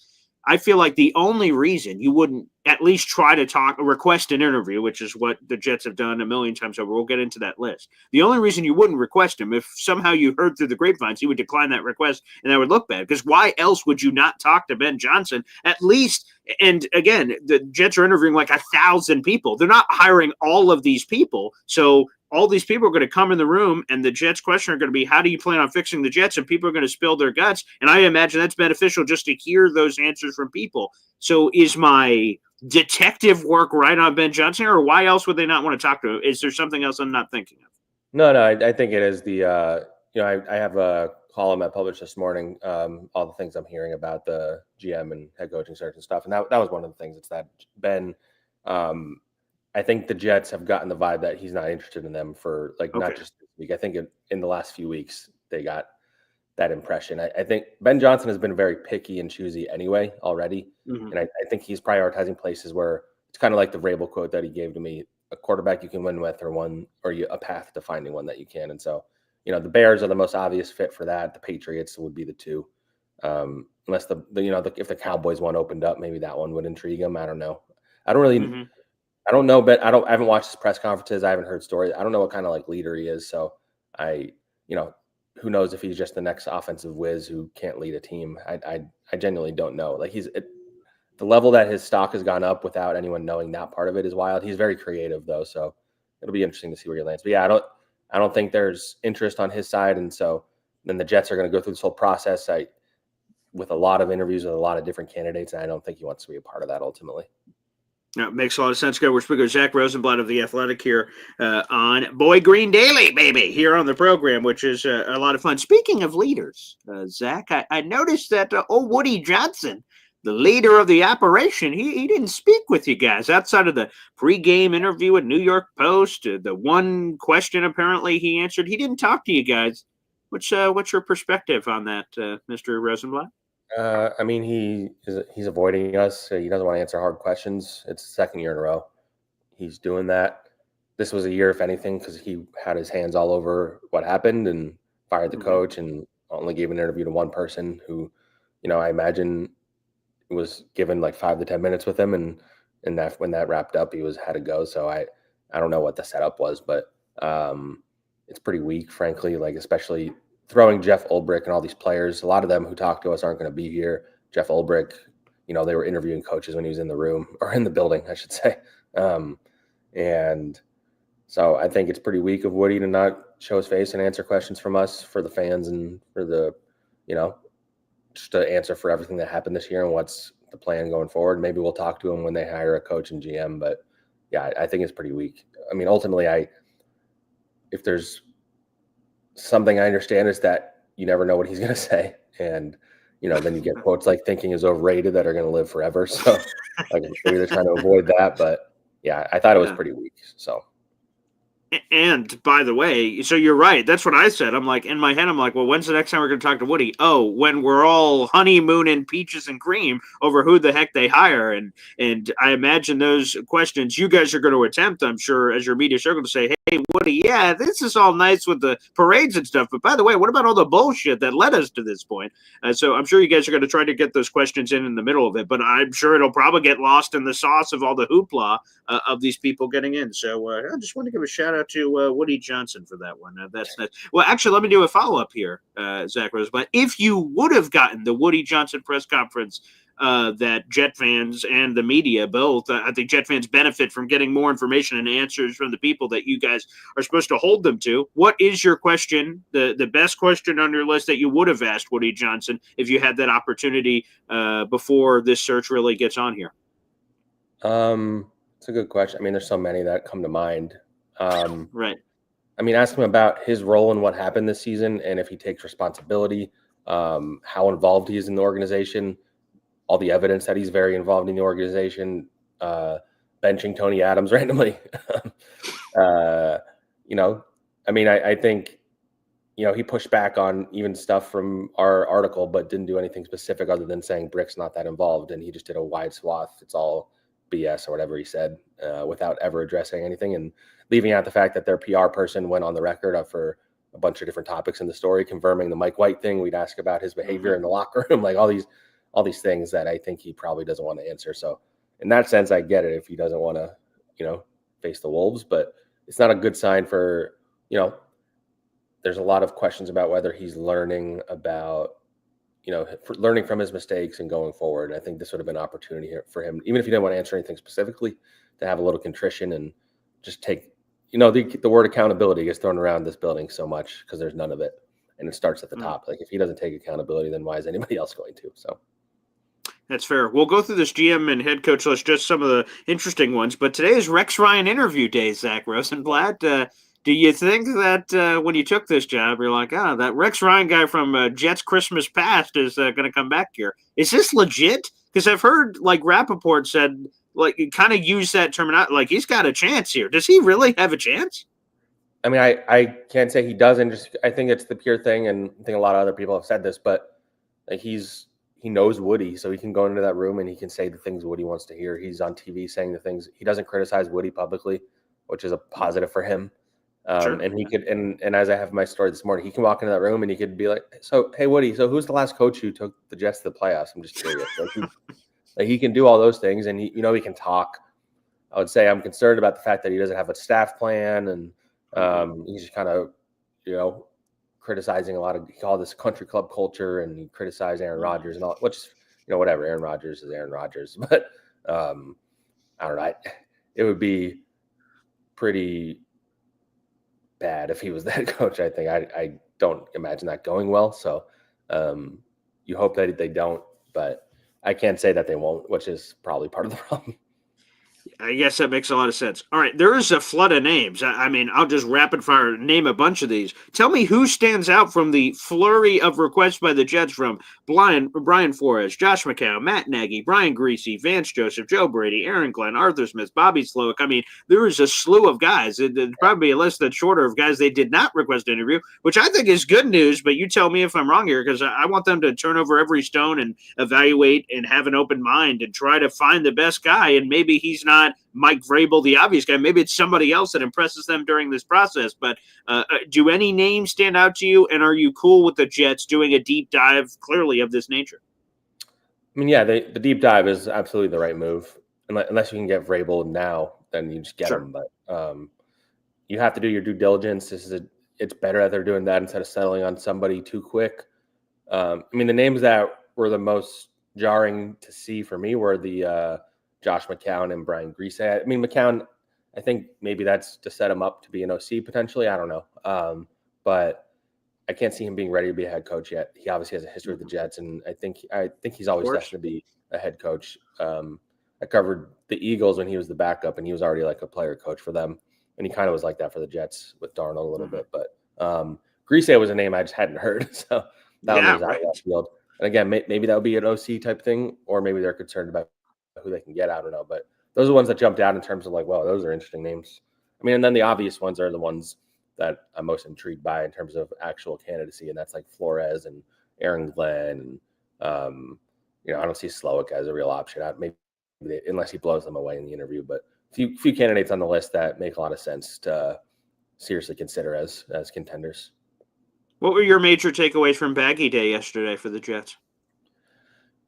I feel like the only reason you wouldn't at least try to request an interview, which is what the Jets have done a million times over. We'll get into that list. The only reason you wouldn't request him, if somehow you heard through the grapevines, he would decline that request, and that would look bad. Because why else would you not talk to Ben Johnson at least? And again, the Jets are interviewing like 1,000 people. They're not hiring all of these people. So all these people are going to come in the room, and the Jets question are going to be, how do you plan on fixing the Jets? And people are going to spill their guts. And I imagine that's beneficial just to hear those answers from people. So is my detective work right on Ben Johnson, or why else would they not want to talk to him? Is there something else I'm not thinking of? No, I think it is the, I have a column I published this morning, all the things I'm hearing about the GM and head coaching search and stuff. And that was one of the things. It's that Ben, I think the Jets have gotten the vibe that he's not interested in them for not just this week. I think in the last few weeks, they got that impression. I think Ben Johnson has been very picky and choosy anyway already. Mm-hmm. And I think he's prioritizing places where it's kind of like the Vrabel quote that he gave to me, a quarterback you can win with, or a path to finding one that you can. And so, the Bears are the most obvious fit for that. The Patriots would be the two. Unless if the Cowboys one opened up, maybe that one would intrigue him. I don't know. I don't really, I don't know, but I haven't watched his press conferences. I haven't heard stories. I don't know what kind of leader he is. So who knows if he's just the next offensive whiz who can't lead a team. I genuinely don't know. The level that his stock has gone up without anyone knowing that part of it is wild. He's very creative though. So it'll be interesting to see where he lands. But yeah, I don't think there's interest on his side. And so then the Jets are going to go through this whole process with a lot of interviews with a lot of different candidates. And I don't think he wants to be a part of that ultimately. No, it makes a lot of sense. We're speaking with Zack Rosenblatt of The Athletic here on Boy Green Daily, baby, here on the program, which is a lot of fun. Speaking of leaders, Zach, I noticed that old Woody Johnson, the leader of the operation, he didn't speak with you guys outside of the pregame interview at New York Post. The one question apparently he answered, he didn't talk to you guys. What's your perspective on that, Mr. Rosenblatt? I mean, he's avoiding us. He doesn't want to answer hard questions. It's the second year in a row he's doing that. This was a year, if anything, because he had his hands all over what happened and fired the coach and only gave an interview to one person who, I imagine was given like 5 to 10 minutes with him, and that when that wrapped up, he had to go. So I don't know what the setup was, but it's pretty weak, frankly. Like especially throwing Jeff Ulbrich and all these players. A lot of them who talk to us aren't going to be here. Jeff Ulbrich, they were interviewing coaches when he was in the room or in the building, I should say. And so I think it's pretty weak of Woody to not show his face and answer questions from us, for the fans and for the, just to answer for everything that happened this year and what's the plan going forward. Maybe we'll talk to him when they hire a coach and GM, but yeah, I think it's pretty weak. I mean, ultimately, if there's something I understand is that you never know what he's going to say. And, then you get quotes like thinking is overrated that are going to live forever. So like, maybe they're trying to avoid that, but yeah, I thought it was pretty weak. So. And by the way, so you're right. That's what I said. I'm like, in my head, I'm like, well, when's the next time we're going to talk to Woody? Oh, when we're all honeymooning peaches and cream over who the heck they hire. And I imagine those questions you guys are going to attempt, I'm sure, as your media circle, to say, hey, Woody, yeah, this is all nice with the parades and stuff. But by the way, what about all the bullshit that led us to this point? So I'm sure you guys are going to try to get those questions in the middle of it. But I'm sure it'll probably get lost in the sauce of all the hoopla of these people getting in. So I just want to give a shout out to Woody Johnson for that one. That's well, actually, let me do a follow up here, Zack Rosenblatt. If you would have gotten the Woody Johnson press conference that Jet fans and the media both, I think Jet fans benefit from getting more information and answers from the people that you guys are supposed to hold them to. What is your question, the best question on your list that you would have asked Woody Johnson if you had that opportunity before this search really gets on here? It's a good question. I mean, there's so many that come to mind. Right. I mean, ask him about his role in what happened this season and if he takes responsibility, how involved he is in the organization, all the evidence that he's very involved in the organization, benching Tony Adams randomly. I mean, I think, he pushed back on even stuff from our article, but didn't do anything specific other than saying Brick's not that involved. And he just did a wide swath. It's all BS or whatever he said, without ever addressing anything and leaving out the fact that their PR person went on the record for a bunch of different topics in the story, confirming the Mike White thing. We'd ask about his behavior in the locker room, like all these things that I think he probably doesn't want to answer. So in that sense, I get it if he doesn't want to, face the Wolves, but it's not a good sign for, there's a lot of questions about whether he's learning about, learning from his mistakes and going forward. I think this would have been an opportunity here for him, even if he didn't want to answer anything specifically, to have a little contrition and just take, the word accountability gets thrown around this building so much because there's none of it. And it starts at the top. Like if he doesn't take accountability, then why is anybody else going to? So. That's fair. We'll go through this GM and head coach list, just some of the interesting ones. But today is Rex Ryan interview day, Zack Rosenblatt. Do you think that when you took this job, you're like, that Rex Ryan guy from Jets Christmas Past is going to come back here? Is this legit? Because I've heard, like, Rappaport said, like, kind of use that terminology, like, he's got a chance here. Does he really have a chance? I mean, I can't say he doesn't. Just I think it's the pure thing, and I think a lot of other people have said this, but like he knows Woody, so he can go into that room and he can say the things Woody wants to hear. He's on TV saying the things. He doesn't criticize Woody publicly, which is a positive for him. Sure. And he could, and as I have my story this morning, he can walk into that room and he could be like, "So, hey, Woody, so who's the last coach who took the Jets to the playoffs?" I'm just curious. Like he can do all those things, and he can talk. I would say I'm concerned about the fact that he doesn't have a staff plan, and he's just kind of, criticizing a lot of, he called this country club culture, and he criticized Aaron Rodgers and all, which is, whatever. Aaron Rodgers is Aaron Rodgers, but I don't know. It would be pretty bad if he was that coach. I think I don't imagine that going well. So you hope that they don't, but I can't say that they won't, which is probably part of the problem. I guess that makes a lot of sense. All right, there is a flood of names. I mean, I'll just rapid fire name a bunch of these. Tell me who stands out from the flurry of requests by the Jets from Brian Flores, Josh McCown, Matt Nagy, Brian Greasy, Vance Joseph, Joe Brady, Aaron Glenn, Arthur Smith, Bobby Slowick. I mean, there is a slew of guys. There's probably a list that's shorter of guys they did not request an interview, which I think is good news, but you tell me if I'm wrong here, because I want them to turn over every stone and evaluate and have an open mind and try to find the best guy, and maybe he's not Mike Vrabel, the obvious guy. Maybe it's somebody else that impresses them during this process. But do any names stand out to you? And are you cool with the Jets doing a deep dive, clearly, of this nature? I mean, yeah, the deep dive is absolutely the right move. Unless you can get Vrabel now, then you just get Sure. him. But you have to do your due diligence. It's better that they're doing that instead of settling on somebody too quick. I mean, the names that were the most jarring to see for me were the Josh McCown and Brian Griese. I mean, McCown, I think maybe that's to set him up to be an OC potentially. I don't know. But I can't see him being ready to be a head coach yet. He obviously has a history with the Jets, and I think he's always course. destined to be a head coach. I covered the Eagles when he was the backup, and he was already like a player coach for them, and he kind of was like that for the Jets with Darnold a little bit. But Griese was a name I just hadn't heard, so that one Yeah, was out right. of left field. And again, maybe that would be an OC type thing, or maybe they're concerned about who they can get. I don't know, but those are the ones that jumped out in terms of like, wow, those are interesting names. I mean, and then the obvious ones are the ones that I'm most intrigued by in terms of actual candidacy, and that's like Flores and Aaron Glenn. And, I don't see Slowick as a real option. Maybe unless he blows them away in the interview, but few candidates on the list that make a lot of sense to seriously consider as contenders. What were your major takeaways from Baggy Day yesterday for the Jets?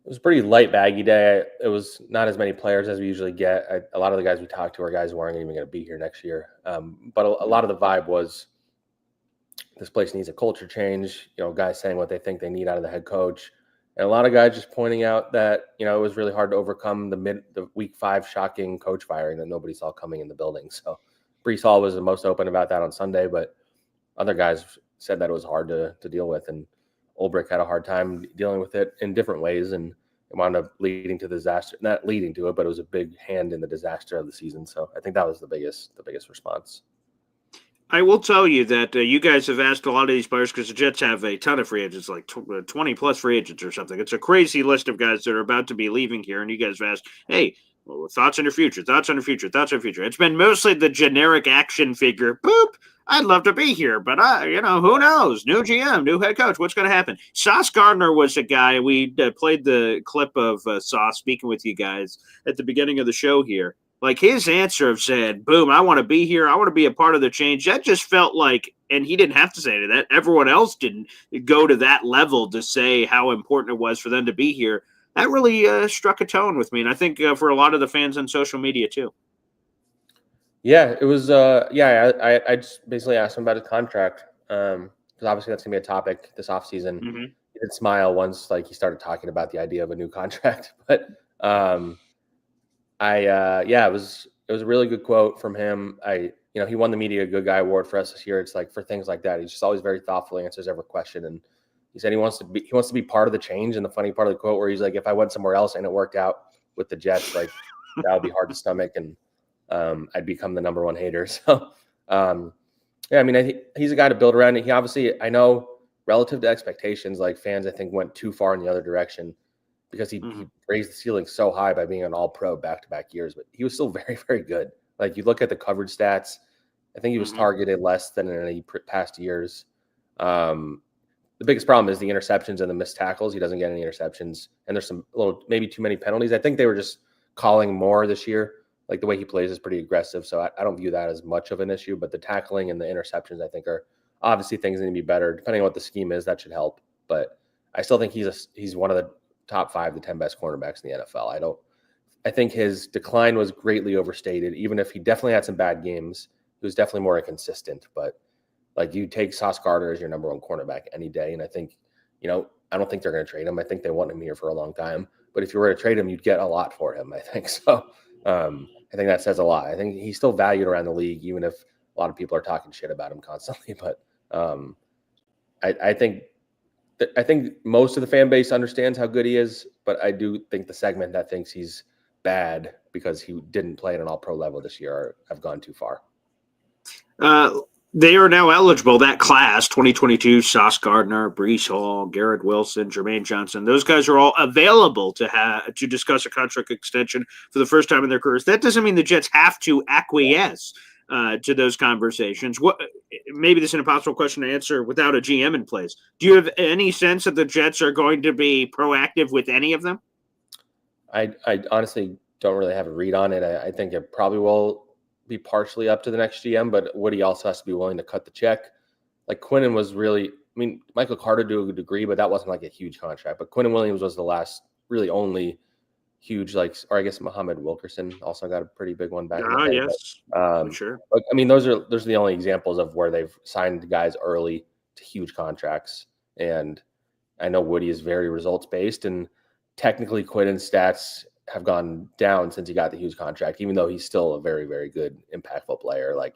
It was a pretty light baggy day. It was not as many players as we usually get. A lot of the guys we talked to are guys who aren't even going to be here next year. But a lot of the vibe was this place needs a culture change. Guys saying what they think they need out of the head coach, and a lot of guys just pointing out that it was really hard to overcome the week 5 shocking coach firing that nobody saw coming in the building. So Brees Hall was the most open about that on Sunday, but other guys said that it was hard to deal with, and Ulbrich had a hard time dealing with it in different ways, and it wound up leading to disaster. Not leading to it, but it was a big hand in the disaster of the season. So I think that was the biggest response. I will tell you that you guys have asked a lot of these players because the Jets have a ton of free agents, like 20 plus free agents or something. It's a crazy list of guys that are about to be leaving here, and you guys have asked, hey, well, thoughts on your future, thoughts on your future, thoughts on your future. It's been mostly the generic action figure. Boop. I'd love to be here, but who knows? New GM, new head coach. What's going to happen? Sauce Gardner was a guy. We played the clip of Sauce speaking with you guys at the beginning of the show here. Like his answer of saying, boom, I want to be here. I want to be a part of the change. That just felt like, and he didn't have to say to that. Everyone else didn't go to that level to say how important it was for them to be here. That really struck a tone with me. And I think for a lot of the fans on social media too. Yeah, it was. I just basically asked him about his contract because obviously that's gonna be a topic this offseason. Mm-hmm. He did smile once, like he started talking about the idea of a new contract. But it was a really good quote from him. He won the Media Good Guy Award for us this year. It's like for things like that, he's just always very thoughtful, answers every question, and he said he wants to be part of the change. And the funny part of the quote where he's like, if I went somewhere else and it worked out with the Jets, like that would be hard to stomach, and I'd become the number one hater. So, I mean, he's a guy to build around. He obviously, I know, relative to expectations, like fans, I think went too far in the other direction because he raised the ceiling so high by being an all-pro back-to-back years. But he was still very, very good. Like you look at the coverage stats, I think he was targeted less than in any past years. The biggest problem is the interceptions and the missed tackles. He doesn't get any interceptions, and there's maybe too many penalties. I think they were just calling more this year. Like the way he plays is pretty aggressive, so I don't view that as much of an issue. But the tackling and the interceptions, I think, are obviously things that need to be better. Depending on what the scheme is, that should help. But I still think he's one of the top 5 to 10 best cornerbacks in the NFL. I think his decline was greatly overstated. Even if he definitely had some bad games, he was definitely more inconsistent. But like you take Sauce Gardner as your number 1 cornerback any day, and I think I don't think they're going to trade him. I think they want him here for a long time. But if you were to trade him, you'd get a lot for him. I think so. I think that says a lot. I think he's still valued around the league, even if a lot of people are talking shit about him constantly. But I think most of the fan base understands how good he is. But I do think the segment that thinks he's bad because he didn't play at an all-pro level this year have gone too far. They are now eligible, that class, 2022, Sauce Gardner, Brees Hall, Garrett Wilson, Jermaine Johnson. Those guys are all available to discuss a contract extension for the first time in their careers. That doesn't mean the Jets have to acquiesce to those conversations. Maybe this is an impossible question to answer without a GM in place. Do you have any sense that the Jets are going to be proactive with any of them? I honestly don't really have a read on it. I think it probably will be partially up to the next GM, but Woody also has to be willing to cut the check. Like Quinnen was really, Michael Carter to a degree, but that wasn't like a huge contract. But Quinnen Williams was the last really only huge, like, or I guess Muhammad Wilkerson also got a pretty big one back in the Oh, day. yes. But, Sure. I mean, those are the only examples of where they've signed guys early to huge contracts. And I know Woody is very results based, and technically Quinn's stats have gone down since he got the huge contract, even though he's still a very, very good, impactful player. Like,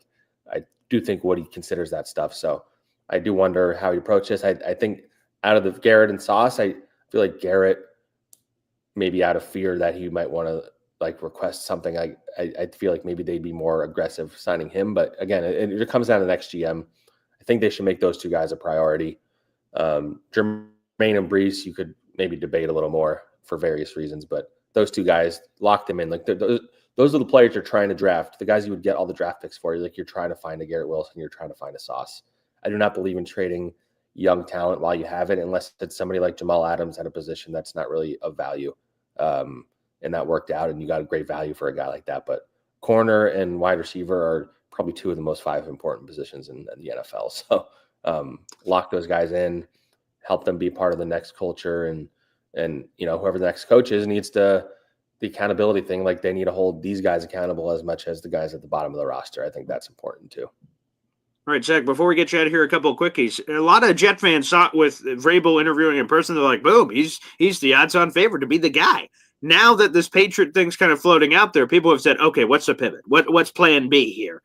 I do think Woody considers that stuff. So I do wonder how he approaches this. I think out of the Garrett and Sauce, I feel like Garrett, maybe out of fear that he might want to like request something, I feel like maybe they'd be more aggressive signing him. But again, it comes down to the next GM. I think they should make those two guys a priority. Jermaine and Brees, you could maybe debate a little more for various reasons, but those two guys, lock them in. Like, those are the players you're trying to draft, the guys you would get all the draft picks for. Like, you're trying to find a Garrett Wilson, you're trying to find a Sauce. I do not believe in trading young talent while you have it, unless it's somebody like Jamal Adams at a position that's not really of value. And that worked out, and you got a great value for a guy like that. But corner and wide receiver are probably two of the most 5 important positions in the NFL. So lock those guys in, help them be part of the next culture, and whoever the next coach is needs the accountability thing. Like, they need to hold these guys accountable as much as the guys at the bottom of the roster. I think that's important too. All right, Zach, before we get you out of here, a couple of quickies. A lot of Jet fans saw it with Vrabel interviewing in person. They're like, boom, he's the odds-on favorite to be the guy. Now that this Patriot thing's kind of floating out there, people have said, okay, what's the pivot? What's plan B here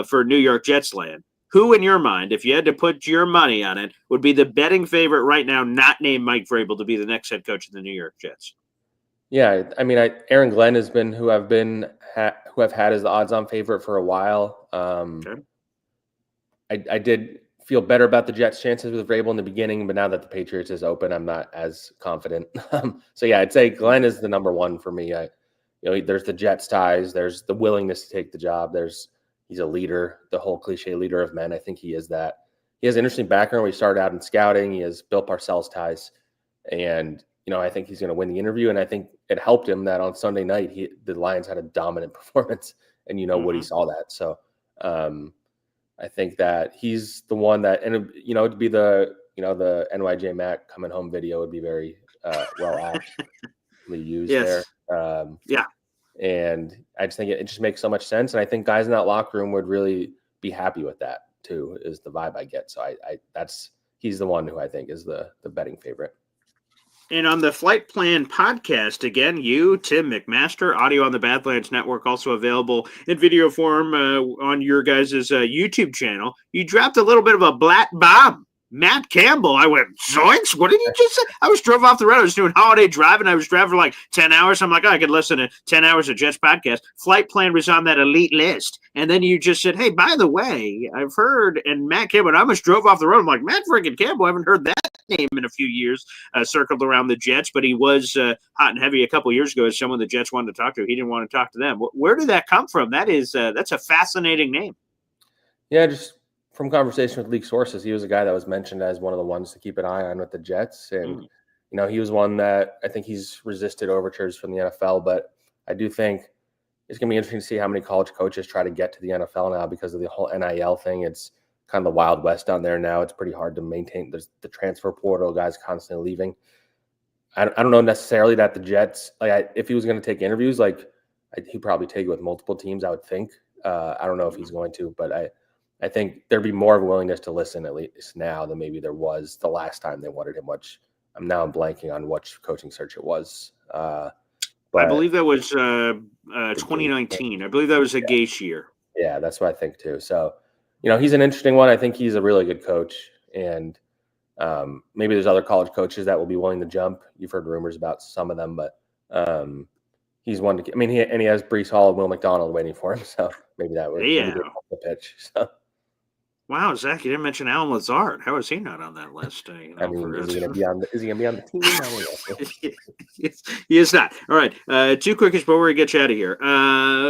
for New York Jets land? Who, in your mind, if you had to put your money on it, would be the betting favorite right now, not named Mike Vrabel, to be the next head coach of the New York Jets? Yeah, I mean, Aaron Glenn has been who I've had as the odds-on favorite for a while. Okay. I did feel better about the Jets' chances with Vrabel in the beginning, but now that the Patriots is open, I'm not as confident. So yeah, I'd say Glenn is the number one for me. There's the Jets ties, there's the willingness to take the job. He's a leader, the whole cliche leader of men. I think he is that. He has an interesting background where he started out in scouting. He has Bill Parcells ties, and I think he's going to win the interview. And I think it helped him that on Sunday night the Lions had a dominant performance, and Woody saw that. So I think that he's the one that, and it'd be the NYJ Mac coming home video would be very well actually used there. Yeah. And I just think it just makes so much sense. And I think guys in that locker room would really be happy with that too, is the vibe I get. So he's the one who I think is the betting favorite. And on the Flight Plan podcast, again, you, Tim McMaster, audio on the Badlands Network, also available in video form on your guys' YouTube channel. You dropped a little bit of a black bomb. Matt Campbell. I went, zoinks? What did you just say? I drove off the road. I was doing holiday driving. I was driving for like 10 hours. I'm like, I could listen to 10 hours of Jets podcast. Flight Plan was on that elite list. And then you just said, hey, by the way, I've heard, and Matt Campbell, and I almost drove off the road. I'm like, Matt freaking Campbell, I haven't heard that name in a few years, circled around the Jets, but he was hot and heavy a couple years ago as someone the Jets wanted to talk to. He didn't want to talk to them. Where did that come from? That's a fascinating name. Yeah, just from conversation with league sources, he was a guy that was mentioned as one of the ones to keep an eye on with the Jets. And, he was one that I think he's resisted overtures from the NFL, but I do think it's going to be interesting to see how many college coaches try to get to the NFL now because of the whole NIL thing. It's kind of the Wild West down there now. It's pretty hard to maintain. There's the transfer portal, guys constantly leaving. I don't know necessarily that the Jets, if he was going to take interviews, he'd probably take it with multiple teams, I would think. I don't know if he's going to, but I think there'd be more of a willingness to listen at least now than maybe there was the last time they wanted him, which I'm blanking on which coaching search it was. I believe that was 2019. I believe that was a Gase year. Yeah, that's what I think too. So, he's an interesting one. I think he's a really good coach, and maybe there's other college coaches that will be willing to jump. You've heard rumors about some of them, but he's one to. I mean, he has Brees Hall and Will McDonald waiting for him, so maybe that would be the pitch. So. Wow, Zach, you didn't mention Alan Lazard. How is he not on that list? Is he going to be on the team? He is not. All right, two quickies before we get you out of here.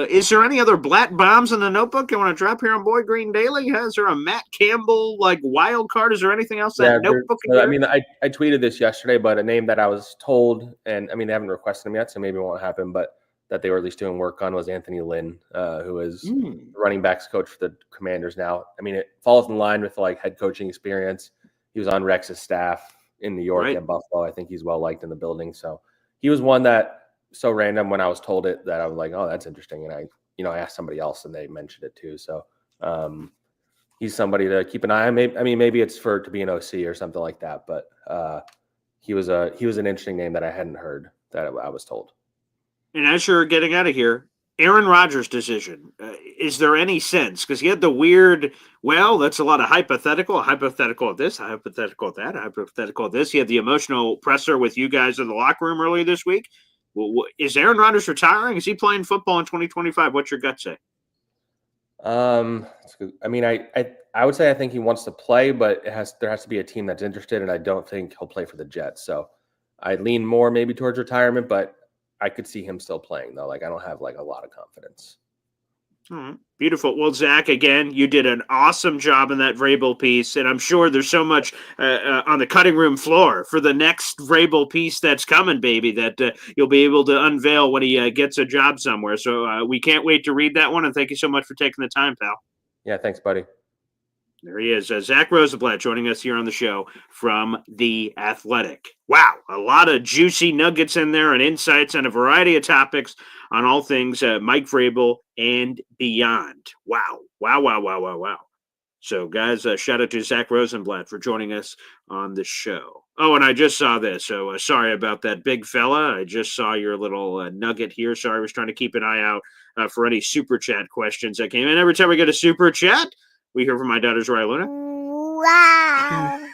Is there any other black bombs in the notebook you want to drop here on Boy Green Daily? Is there a Matt Campbell wild card? Is there anything else that notebook? I mean, I tweeted this yesterday, but a name that I was told, and I mean, they haven't requested him yet, so maybe it won't happen, but that they were at least doing work on was Anthony Lynn, who is the running backs coach for the Commanders now. I mean, it falls in line with head coaching experience. He was on Rex's staff in New York and Buffalo. I think he's well liked in the building. So he was one that so random when I was told it that I was like, oh, that's interesting. And I asked somebody else and they mentioned it too. So he's somebody to keep an eye on. Maybe it's to be an OC or something like that. But he was an interesting name that I hadn't heard that I was told. And as you're getting out of here, Aaron Rodgers' decision, is there any sense? Because he had the weird, well, that's a lot of hypothetical of this, a hypothetical of that, a hypothetical of this. He had the emotional presser with you guys in the locker room earlier this week. Well, is Aaron Rodgers retiring? Is he playing football in 2025? What's your gut say? I mean, I would say I think he wants to play, but there has to be a team that's interested, and I don't think he'll play for the Jets. So I lean more maybe towards retirement, but I could see him still playing though. Like I don't have like a lot of confidence. All right. Beautiful. Well, Zach, again, you did an awesome job in that Vrabel piece, and I'm sure there's so much on the cutting room floor for the next Vrabel piece that's coming, baby, that you'll be able to unveil when he gets a job somewhere. So we can't wait to read that one, and thank you so much for taking the time, pal. Yeah, thanks, buddy. There he is, Zack Rosenblatt, joining us here on the show from The Athletic. Wow, a lot of juicy nuggets in there and insights on a variety of topics on all things Mike Vrabel and beyond. Wow. So, guys, shout out to Zack Rosenblatt for joining us on the show. Oh, and I just saw this, so sorry about that, big fella. I just saw your little nugget here. Sorry, I was trying to keep an eye out for any super chat questions that came in. Every time we get a super chat, we hear from my daughter, Zariah Luna. Wow.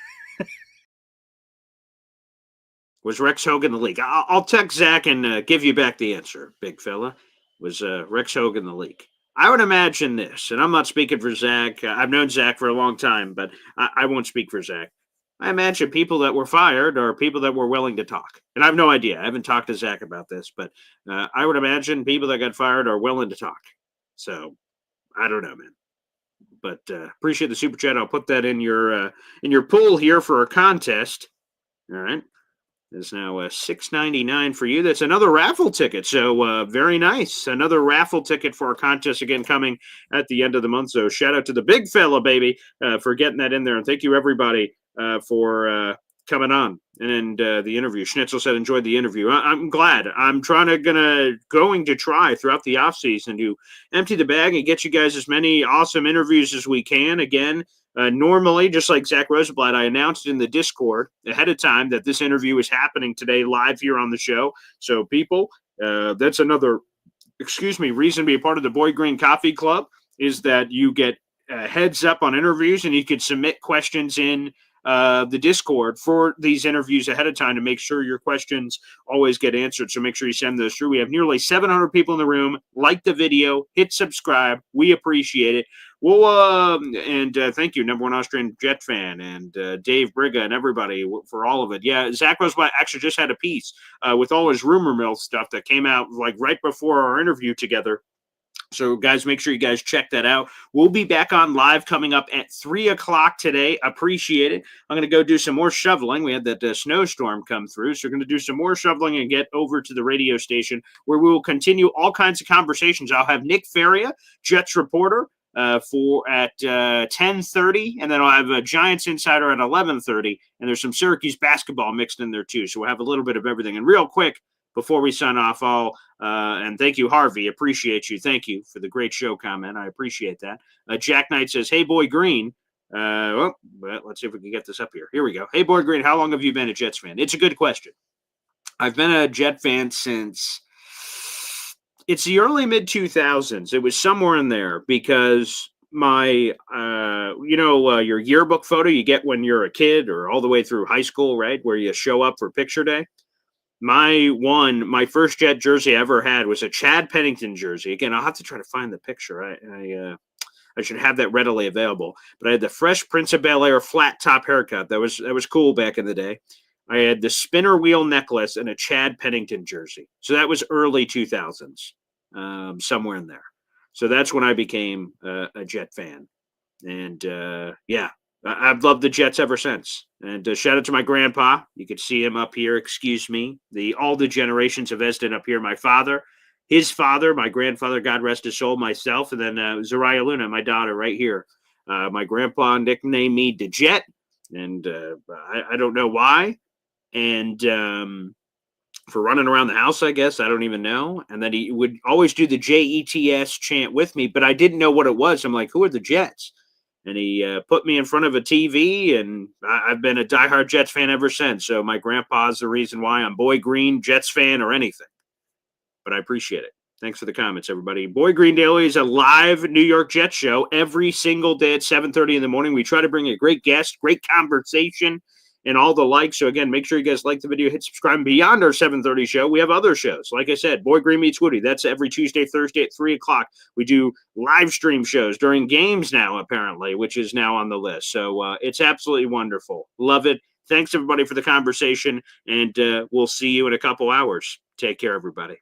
Was Rex Hogan the leak? I'll text Zach and give you back the answer, big fella. Was Rex Hogan the leak? I would imagine this, and I'm not speaking for Zach. I've known Zach for a long time, but I won't speak for Zach. I imagine people that were fired are people that were willing to talk. And I have no idea. I haven't talked to Zach about this, but I would imagine people that got fired are willing to talk. So I don't know, man. But appreciate the super chat. I'll put that in your pool here for a contest. All right, it's now $6.99 for you. That's another raffle ticket. So very nice. Another raffle ticket for our contest again coming at the end of the month. So shout out to the big fella, baby, for getting that in there, and thank you everybody for coming on and the interview. Schnitzel said enjoyed the interview. I'm glad. I'm going to try throughout the offseason to empty the bag and get you guys as many awesome interviews as we can. Again, normally, just like Zack Rosenblatt, I announced in the Discord ahead of time that this interview is happening today live here on the show. So people, that's another, reason to be a part of the Boy Green Coffee Club is that you get heads up on interviews and you can submit questions in the Discord for these interviews ahead of time to make sure your questions always get answered. So make sure you send those through. We have nearly 700 people in the room. Like the video, hit subscribe. We appreciate it. Well, and thank you, number one Austrian Jet fan, and Dave Briga and everybody for all of it. Yeah, Zack Rosenblatt actually just had a piece with all his rumor mill stuff that came out like right before our interview together. So, guys, make sure you guys check that out. We'll be back on live coming up at 3 o'clock today. Appreciate it. I'm going to go do some more shoveling. We had that snowstorm come through, so we're going to do some more shoveling and get over to the radio station where we will continue all kinds of conversations. I'll have Nick Faria, Jets reporter, for at 10:30, and then I'll have a Giants insider at 11:30, and there's some Syracuse basketball mixed in there too. So we'll have a little bit of everything. And real quick, before we sign off, and thank you, Harvey. Appreciate you. Thank you for the great show comment. I appreciate that. Jack Knight says, "Hey, Boy Green." Well, let's see if we can get this up here. Here we go. Hey, Boy Green, how long have you been a Jets fan? It's a good question. I've been a Jet fan since it's the early mid-2000s. It was somewhere in there because my, your yearbook photo you get when you're a kid or all the way through high school, right, where you show up for picture day. My first Jet jersey I ever had was a Chad Pennington jersey. Again, I'll have to try to find the picture. I should have that readily available. But I had the Fresh Prince of Bel-Air flat top haircut. That was cool back in the day. I had the spinner wheel necklace and a Chad Pennington jersey. So that was early 2000s, somewhere in there. So that's when I became a Jet fan. And I've loved the Jets ever since. And shout out to my grandpa. You could see him up here. Excuse me. All the generations of Esden up here. My father, his father, my grandfather, God rest his soul, myself, and then Zariah Luna, my daughter, right here. My grandpa nicknamed me the Jet, and I don't know why. And for running around the house, I guess. I don't even know. And then he would always do the JETS chant with me, but I didn't know what it was. I'm like, who are the Jets? And he put me in front of a TV, and I've been a diehard Jets fan ever since. So my grandpa's the reason why I'm Boy Green, Jets fan, or anything. But I appreciate it. Thanks for the comments, everybody. Boy Green Daily is a live New York Jets show every single day at 7:30 in the morning. We try to bring a great guest, great conversation, and all the likes. So, again, make sure you guys like the video, hit subscribe. Beyond our 7:30 show, we have other shows. Like I said, Boy Green Meets Woody. That's every Tuesday, Thursday at 3 o'clock. We do live stream shows during games now, apparently, which is now on the list. So it's absolutely wonderful. Love it. Thanks, everybody, for the conversation, and we'll see you in a couple hours. Take care, everybody.